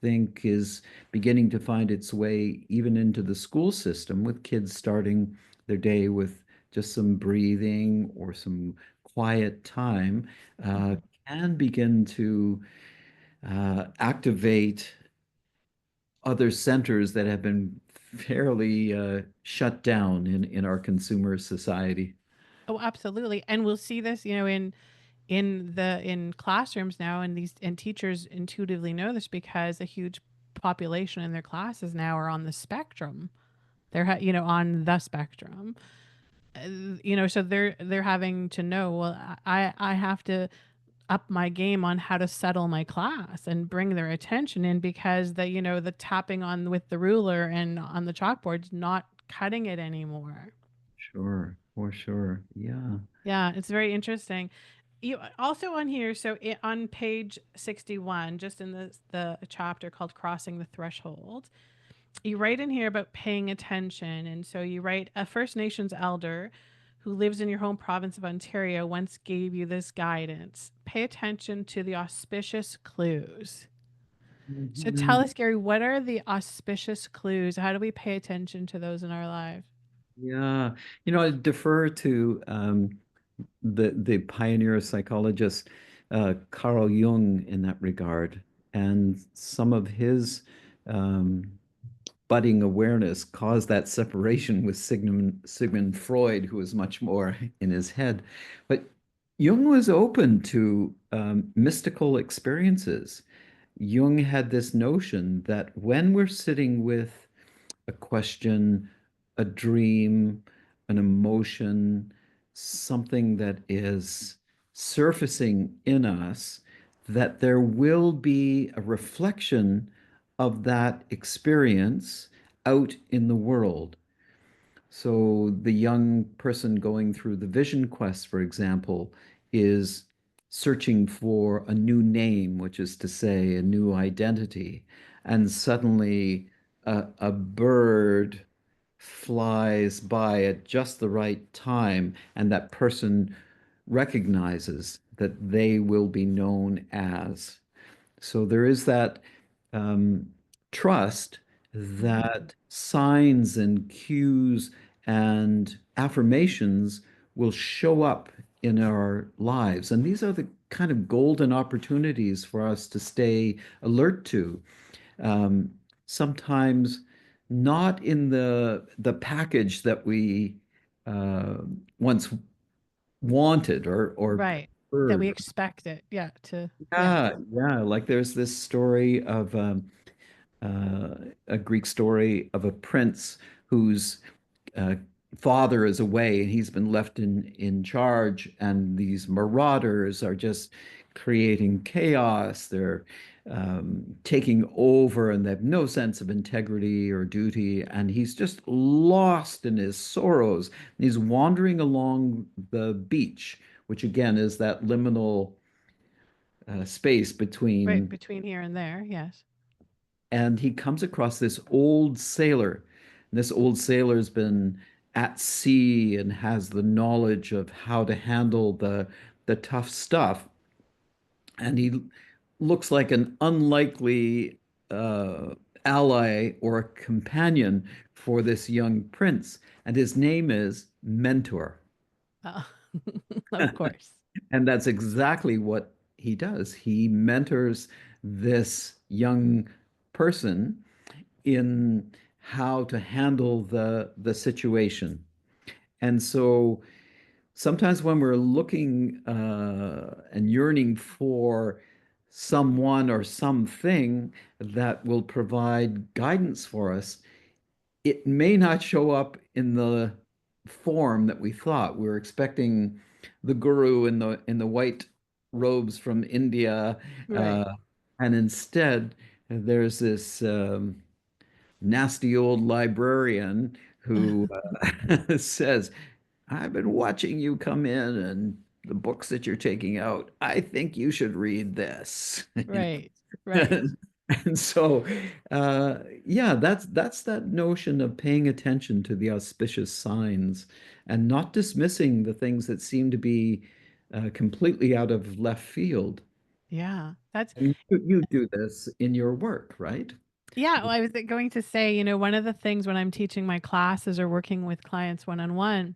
think is beginning to find its way even into the school system, with kids starting their day with just some breathing or some quiet time, uh, Hmm. can begin to activate other centers that have been fairly shut down in our consumer society. Oh, absolutely. And we'll see this, in classrooms now, and teachers intuitively know this because a huge population in their classes now are on the spectrum. They're on the spectrum. So they're having to know, well, I have to up my game on how to settle my class and bring their attention in, because the tapping on with the ruler and on the chalkboard's not cutting it anymore. Sure, for sure. Yeah. Yeah, it's very interesting. You also on here, so on page 61, just in the chapter called Crossing the Threshold, you write in here about paying attention. And so you write, a First Nations elder who lives in your home province of Ontario once gave you this guidance: pay attention to the auspicious clues. So tell Mhm. us, Garry, what are the auspicious clues? How do we pay attention to those in our lives? Yeah. I defer to the pioneer psychologist Carl Jung in that regard, and some of his um, budding awareness caused that separation with Sigmund Freud, who was much more in his head. But Jung was open to mystical experiences. Jung had this notion that when we're sitting with a question, a dream, an emotion, something that is surfacing in us, that there will be a reflection of that experience out in the world. So the young person going through the vision quest, for example, is searching for a new name, which is to say, a new identity. And suddenly a bird flies by at just the right time, and that person recognizes that they will be known as. So there is that um, trust Mhm. that signs and cues and affirmations will show up in our lives. And these are the kind of golden opportunities for us to stay alert to. Um, Sometimes not in the package that we uh, once wanted or Right. That we preferred. expect it. Yeah. Yeah. Yeah. Like there's this story of uh, a Greek story of a prince whose uh, father is away and he's been left in charge, and these marauders are just creating chaos. They're taking over, and they have no sense of integrity or duty, and he's just lost in his sorrows. And he's wandering along the beach, which again is that liminal space Right. between, Between here and there. Yes. and he comes across this old sailor. And this old sailor's been at sea and has the knowledge of how to handle the tough stuff. And he looks like an unlikely uh, ally or a companion for this young prince. And his name is Mentor. Uh, of course. And that's exactly what he does. He mentors this young person in how to handle the situation. And so sometimes when we're looking and yearning for someone or something that will provide guidance for us, it may not show up in the form that we thought. We were expecting the guru in the white robes from India, Right. uh, and instead there's this nasty old librarian who says, I've been watching you come in and the books that you're taking out. I think you should read this. Right. Right. And, and so, yeah, that's that notion of paying attention to the auspicious signs and not dismissing the things that seem to be completely out of left field. Yeah. That's And you do this in your work, right? Yeah, well, I was going to say, one of the things when I'm teaching my classes or working with clients one on one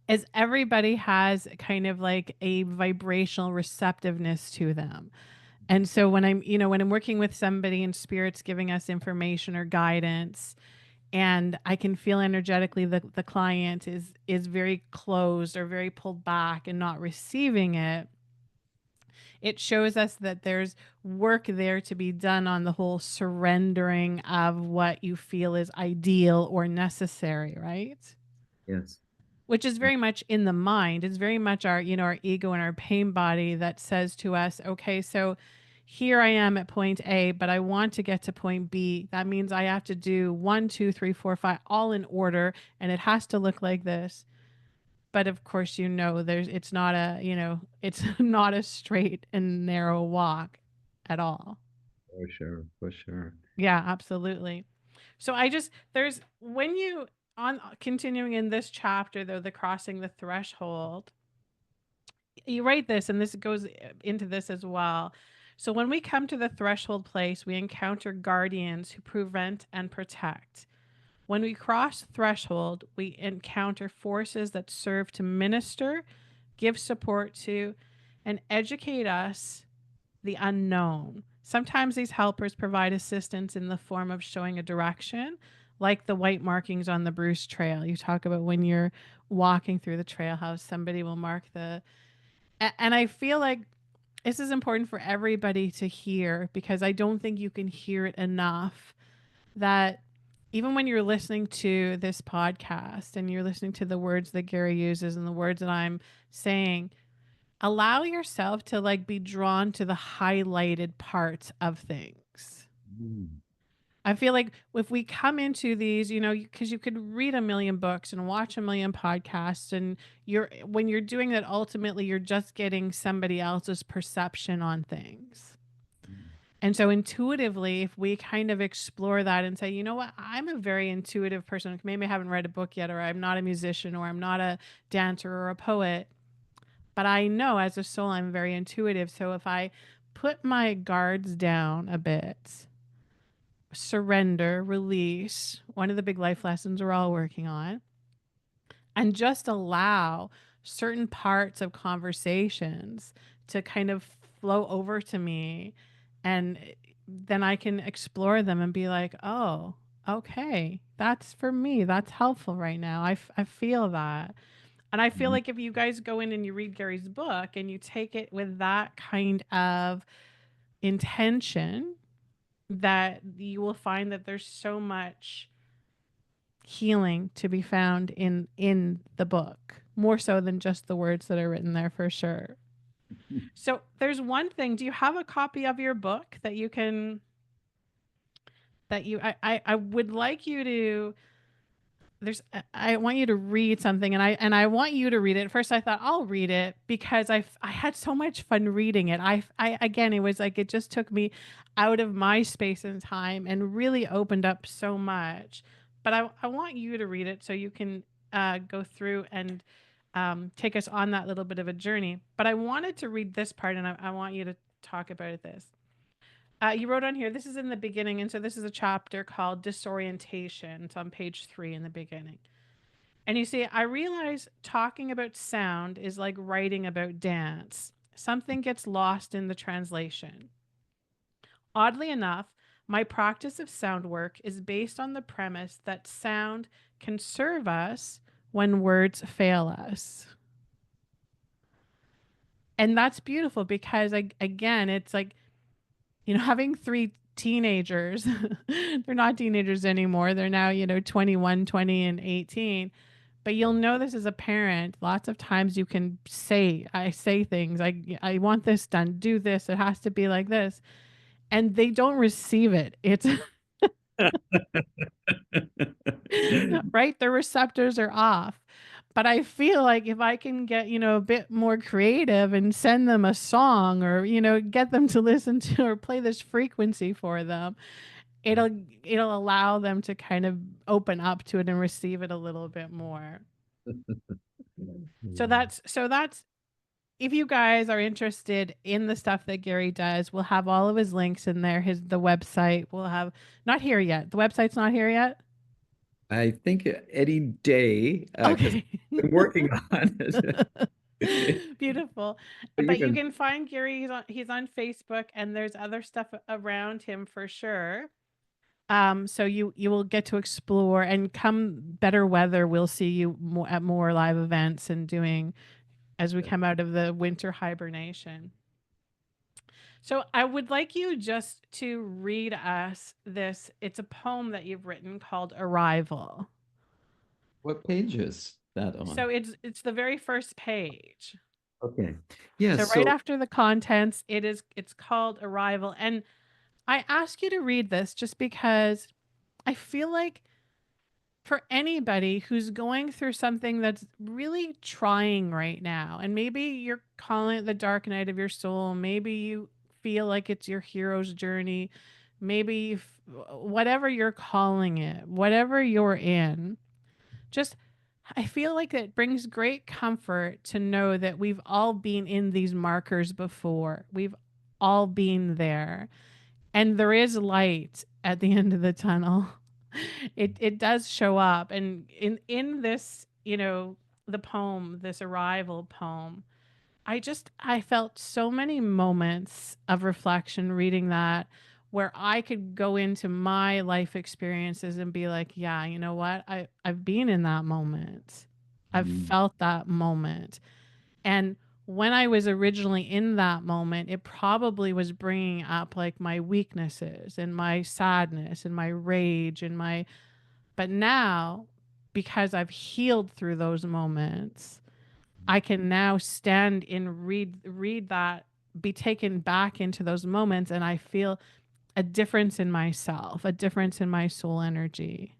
is everybody has kind of like a vibrational receptiveness to them. And so when I'm working with somebody and spirit's giving us information or guidance, and I can feel energetically that the client is very closed or very pulled back and not receiving it, it shows us that there's work there to be done on the whole surrendering of what you feel is ideal or necessary, right? Yes. Which is very much in the mind. It's very much our ego and our pain body that says to us, okay, so here I am at point A, but I want to get to point B. That means I have to do one, two, three, four, five, all in order, and it has to look like this. But of course, it's not it's not a straight and narrow walk at all. For sure, for sure. Yeah, absolutely. So there's when you on continuing in this chapter though, the crossing the threshold, you write this, and this goes into this as well. So when we come to the threshold place, we encounter guardians who prevent and protect. When we cross the threshold, we encounter forces that serve to minister, give support to, and educate us the unknown. Sometimes these helpers provide assistance in the form of showing a direction, like the white markings on the Bruce Trail. You talk about when you're walking through the trail, how somebody will mark and I feel like this is important for everybody to hear because I don't think you can hear it enough that even when you're listening to this podcast and you're listening to the words that Garry uses and the words that I'm saying, allow yourself to like be drawn to the highlighted parts of things. Mm. I feel like if we come into these, because you could read a million books and watch a million podcasts, and when you're doing that, ultimately you're just getting somebody else's perception on things. And so intuitively, if we kind of explore that and say, you know what, I'm a very intuitive person. Maybe I haven't read a book yet, or I'm not a musician, or I'm not a dancer or a poet, but I know as a soul, I'm very intuitive. So if I put my guards down a bit, surrender, release, one of the big life lessons we're all working on, and just allow certain parts of conversations to kind of flow over to me, and then I can explore them and be like, oh, okay, that's for me. That's helpful right now. I feel that. And I feel like if you guys go in and you read Gary's book and you take it with that kind of intention, that you will find that there's so much healing to be found in the book, more so than just the words that are written there, for sure. So there's one thing. Do you have a copy of your book that you can that you I would like you to there's I want you to read something, and I want you to read it. First I thought I'll read it because I had so much fun reading it. I again, it was like it just took me out of my space and time and really opened up so much. But I want you to read it so you can go through and take us on that little bit of a journey. But I wanted to read this part, and I want you to talk about this. You wrote on here, this is in the beginning. And so this is a chapter called Disorientation. It's on page 3 in the beginning. And you see, I realize talking about sound is like writing about dance. Something gets lost in the translation. Oddly enough, my practice of sound work is based on the premise that sound can serve us when words fail us. And that's beautiful because, again, it's like, having 3 teenagers, they're not teenagers anymore. They're now, 21, 20, and 18. But you'll know this as a parent. Lots of times you can I say things. I want this done. Do this. It has to be like this. And they don't receive it. It's right. Their receptors are off. But I feel like if I can get, a bit more creative and send them a song, or, get them to listen to or play this frequency for them, it'll it'll allow them to kind of open up to it and receive it a little bit more. So that's if you guys are interested in the stuff that Garry does, we'll have all of his links in there. The website we'll have, not here yet. The website's not here yet. I think any day, because Okay. I've been working on it. Beautiful. But you But you can, can find Garry. He's on Facebook, and there's other stuff around him for sure. So you will get to explore, and come better weather, we'll see you at more live events and doing as we come out of the winter hibernation. So I would like you just to read us this. It's a poem that you've written called Arrival. what page is that So on? it's the very first page. Okay. Yeah, So right so after the contents, it's called Arrival. And I ask you to read this just because I feel like for anybody who's going through something that's really trying right now, and maybe you're calling it the dark night of your soul, maybe you feel like it's your hero's journey, maybe whatever you're calling it, whatever you're in, just I feel like it brings great comfort to know that we've all been in these markers before. We've all been there, and there is light at the end of the tunnel. It does show up, and in this, the poem, this Arrival poem, I felt so many moments of reflection reading that, where I could go into my life experiences and be like, yeah, you know what, I've been in that moment, I've mm, felt that moment. And when I was originally in that moment, it probably was bringing up like my weaknesses and my sadness and my rage and but now, because I've healed through those moments, I can now stand and read that, be taken back into those moments, and I feel a difference in myself, a difference in my soul energy.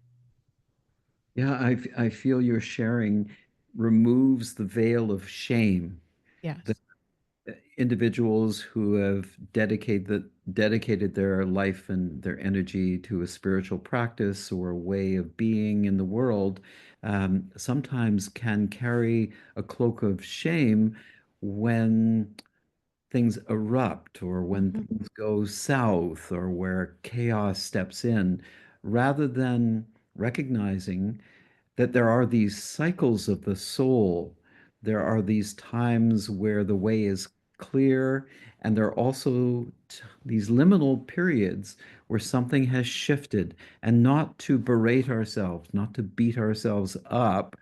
Yeah, I feel your sharing removes the veil of shame. The Yes. individuals who have dedicated their life and their energy to a spiritual practice or a way of being in the world sometimes can carry a cloak of shame when things erupt or when Hmm. things go south or where chaos steps in, rather than recognizing that there are these cycles of the soul. There are these times where the way is clear, and there are also these liminal periods where something has shifted, and not to berate ourselves, not to beat ourselves up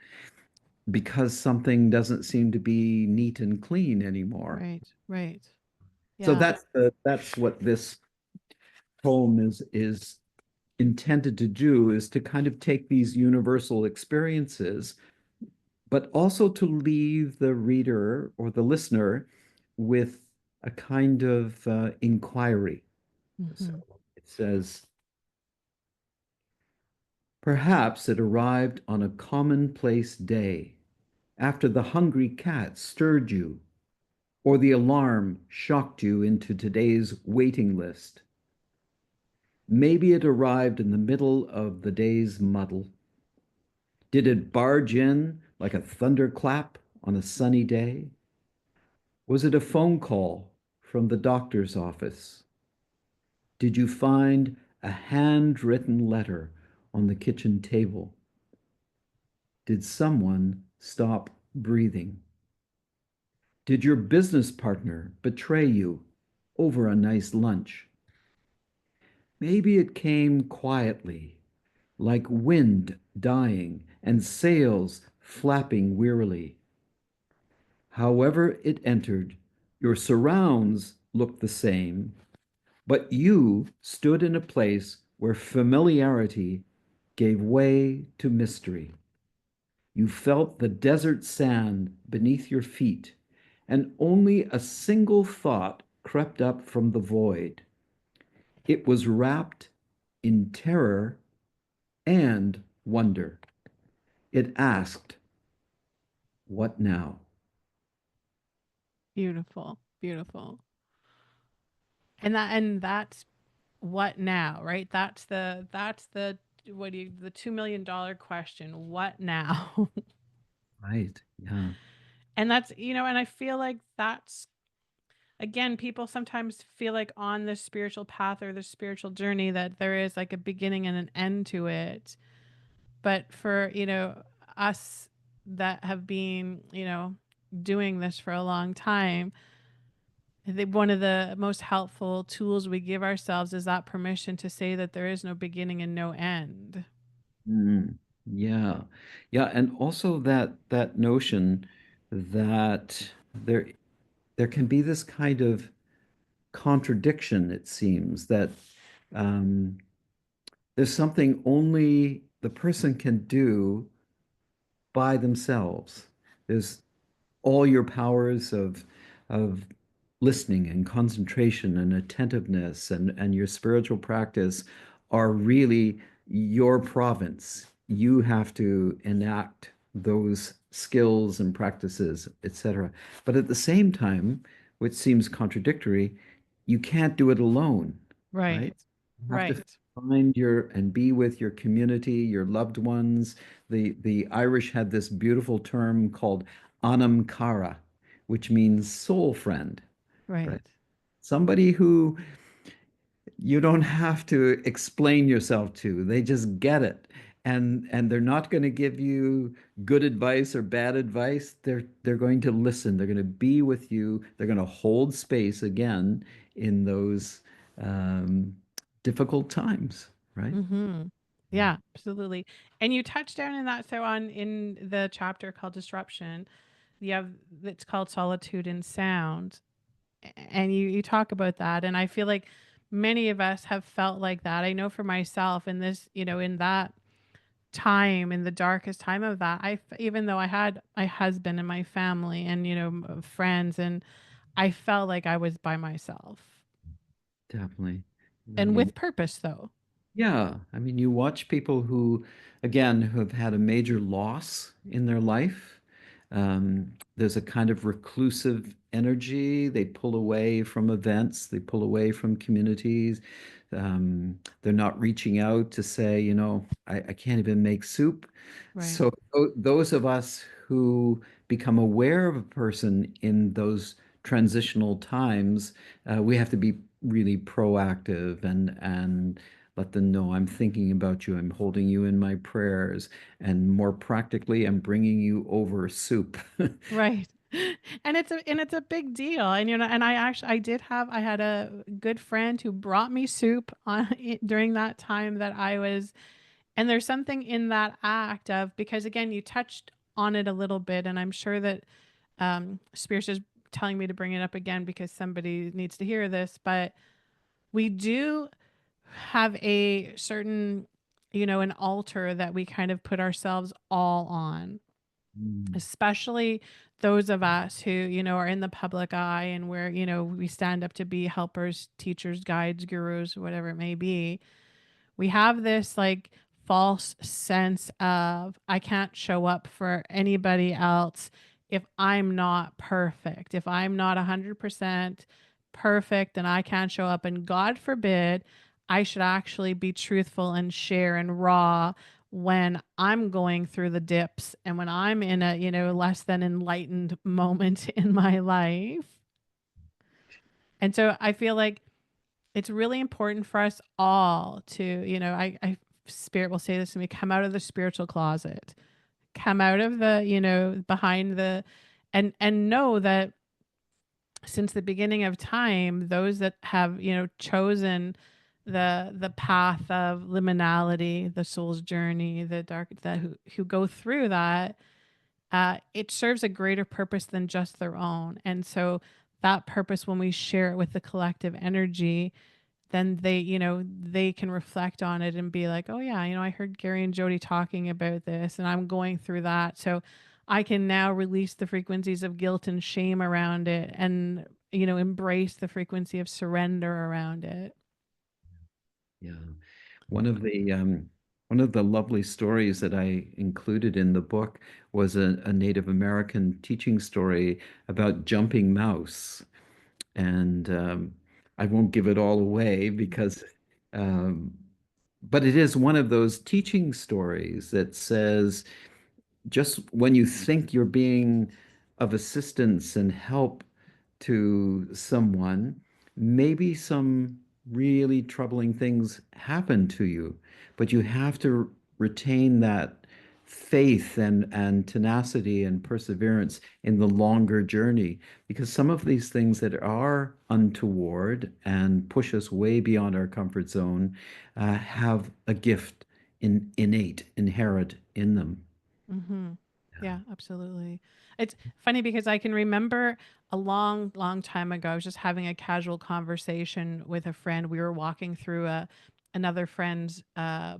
because something doesn't seem to be neat and clean anymore. Right. Right. So Yeah. that's what this poem is intended to do, is to kind of take these universal experiences, but also to leave the reader or the listener with a kind of inquiry. So Hmm. it says, perhaps it arrived on a commonplace day, after the hungry cat stirred you, or the alarm shocked you into today's waiting list. Maybe it arrived in the middle of the day's muddle. Did it barge in like a thunderclap on a sunny day? Was it a phone call from the doctor's office? Did you find a handwritten letter on the kitchen table? Did someone stop breathing? Did your business partner betray you over a nice lunch? Maybe it came quietly, like wind dying and sails flapping wearily. However it entered, your surrounds looked the same, but you stood in a place where familiarity gave way to mystery. You felt the desert sand beneath your feet, and only a single thought crept up from the void. It was wrapped in terror and wonder. It asked, what now? Beautiful. Beautiful. And that's what now, right? That's the what do you the $2 million question. What now? Right. Yeah. And that's, and I feel like that's, again, people sometimes feel like on this spiritual path or the spiritual journey that there is like a beginning and an end to it. But for, us that have been, doing this for a long time, I think one of the most helpful tools we give ourselves is that permission to say that there is no beginning and no end. Mm, yeah. Yeah. And also that notion that there can be this kind of contradiction, it seems, that um, there's something only the person can do by themselves. There's all your powers of listening and concentration and attentiveness and your spiritual practice are really your province. You have to enact those skills and practices, etc. But at the same time, which seems contradictory, you can't do it alone, Right. right? You have to Right. find your and be with your community, your loved ones. The Irish had this beautiful term called anam cara, which means soul friend, right? Right. Somebody who you don't have to explain yourself to. They just get it. And they're not going to give you good advice or bad advice. They're going to listen. They're going to be with you. They're going to hold space again in those um, difficult times, right? Mm-hmm. Yeah, absolutely. And you touched down in that. So on in the chapter called Disruption, you have it's called Solitude and Sound. And you talk about that. And I feel like many of us have felt like that. I know for myself in this, in that time, in the darkest time of that, even though I had my husband and my family and, friends, and I felt like I was by myself, Definitely. I and mean, with purpose though. yeah, I mean, you watch people who, again, who have had a major loss in their life. There's a kind of reclusive energy. They pull away from events, they pull away from communities. They're not reaching out to say, I can't even make soup. Right. So those of us who become aware of a person in those transitional times, we have to be really proactive and let them know I'm thinking about you. I'm holding you in my prayers. And more practically, I'm bringing you over soup. Right. And it's a big deal. And and I had a good friend who brought me soup during that time that I was, and there's something in that act of, because again, you touched on it a little bit, and I'm sure that Spears is telling me to bring it up again because somebody needs to hear this, but we do have a certain, an altar that we kind of put ourselves all on, Mm. especially those of us who, are in the public eye, and where, we stand up to be helpers, teachers, guides, gurus, whatever it may be. We have this like false sense of, I can't show up for anybody else if I'm not perfect. If I'm not 100% perfect, then I can't show up. And God forbid I should actually be truthful and share and raw when I'm going through the dips and when I'm in a, less than enlightened moment in my life. And so I feel like it's really important for us all to, Spirit will say this to me, come out of the spiritual closet, come out of the, behind the, and know that since the beginning of time, those that have, chosen the path of liminality, the soul's journey, the dark, that who go through that, it serves a greater purpose than just their own. And so that purpose, when we share it with the collective energy, then they can reflect on it and be like, oh yeah, I heard Garry and Jody talking about this, and I'm going through that, so I can now release the frequencies of guilt and shame around it, and embrace the frequency of surrender around it. Yeah. One of the one of the lovely stories that I included in the book was a Native American teaching story about jumping mouse. And I won't give it all away because, um, but it is one of those teaching stories that says just when you think you're being of assistance and help to someone, maybe some really troubling things happen to you, but you have to retain that faith and tenacity and perseverance in the longer journey, because some of these things that are untoward and push us way beyond our comfort zone have a gift innate, inherent in them. Mm-hmm. Yeah, absolutely. It's funny because I can remember a long, long time ago, I was just having a casual conversation with a friend. We were walking through another friend's uh,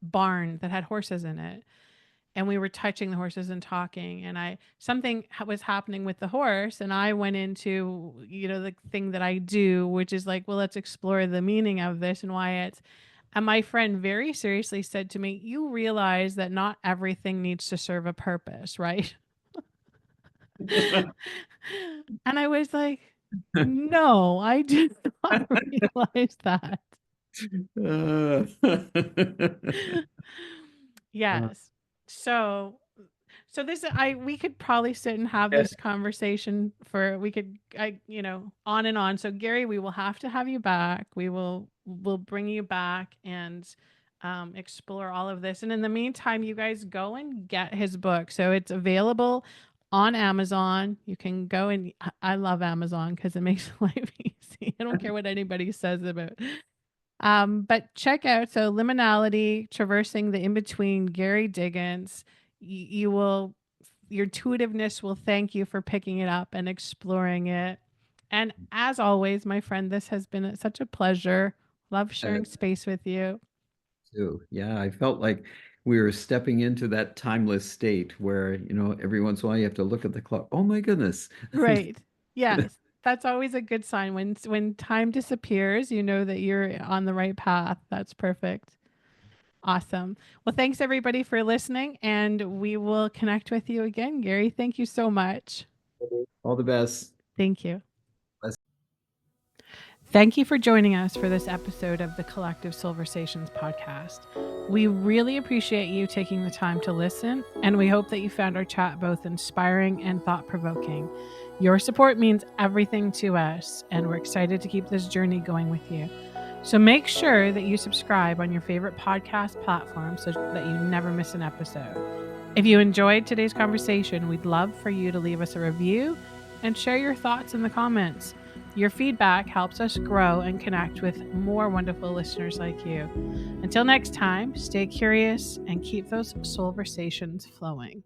barn that had horses in it, and we were touching the horses and talking, and I something was happening with the horse, and I went into, the thing that I do, which is like, well, let's explore the meaning of this and why it's, and my friend very seriously said to me, you realize that not everything needs to serve a purpose, right? And I was like, no, I did not realize that. Uh, Yes. So this, I we could probably sit and have yeah, this conversation for, we could, on and on. So Garry, we will have to have you back. We'll bring you back and explore all of this. And in the meantime, you guys go and get his book. So it's available on Amazon. You can go, and I love Amazon because it makes life easy. I don't care what anybody says about. But check out, so Liminality, Traversing the In-Between, Garry Diggins. You will, your intuitiveness will thank you for picking it up and exploring it. And as always, my friend, this has been such a pleasure. Love uh, sharing space with you. too. Yeah, I felt like we were stepping into that timeless state where, every once in a while you have to look at the clock. Oh my goodness. Right. Yes. That's always a good sign. When time disappears, you know that you're on the right path. That's perfect. Awesome. Well, thanks everybody for listening, and we will connect with you again. Garry, thank you so much. All the best. Thank you. Thank you for joining us for this episode of the Collective SOULversations Podcast. We really appreciate you taking the time to listen, and we hope that you found our chat both inspiring and thought-provoking. Your support means everything to us, and we're excited to keep this journey going with you. So make sure that you subscribe on your favorite podcast platform so that you never miss an episode. If you enjoyed today's conversation, we'd love for you to leave us a review and share your thoughts in the comments. Your feedback helps us grow and connect with more wonderful listeners like you. Until next time, stay curious and keep those soulversations flowing.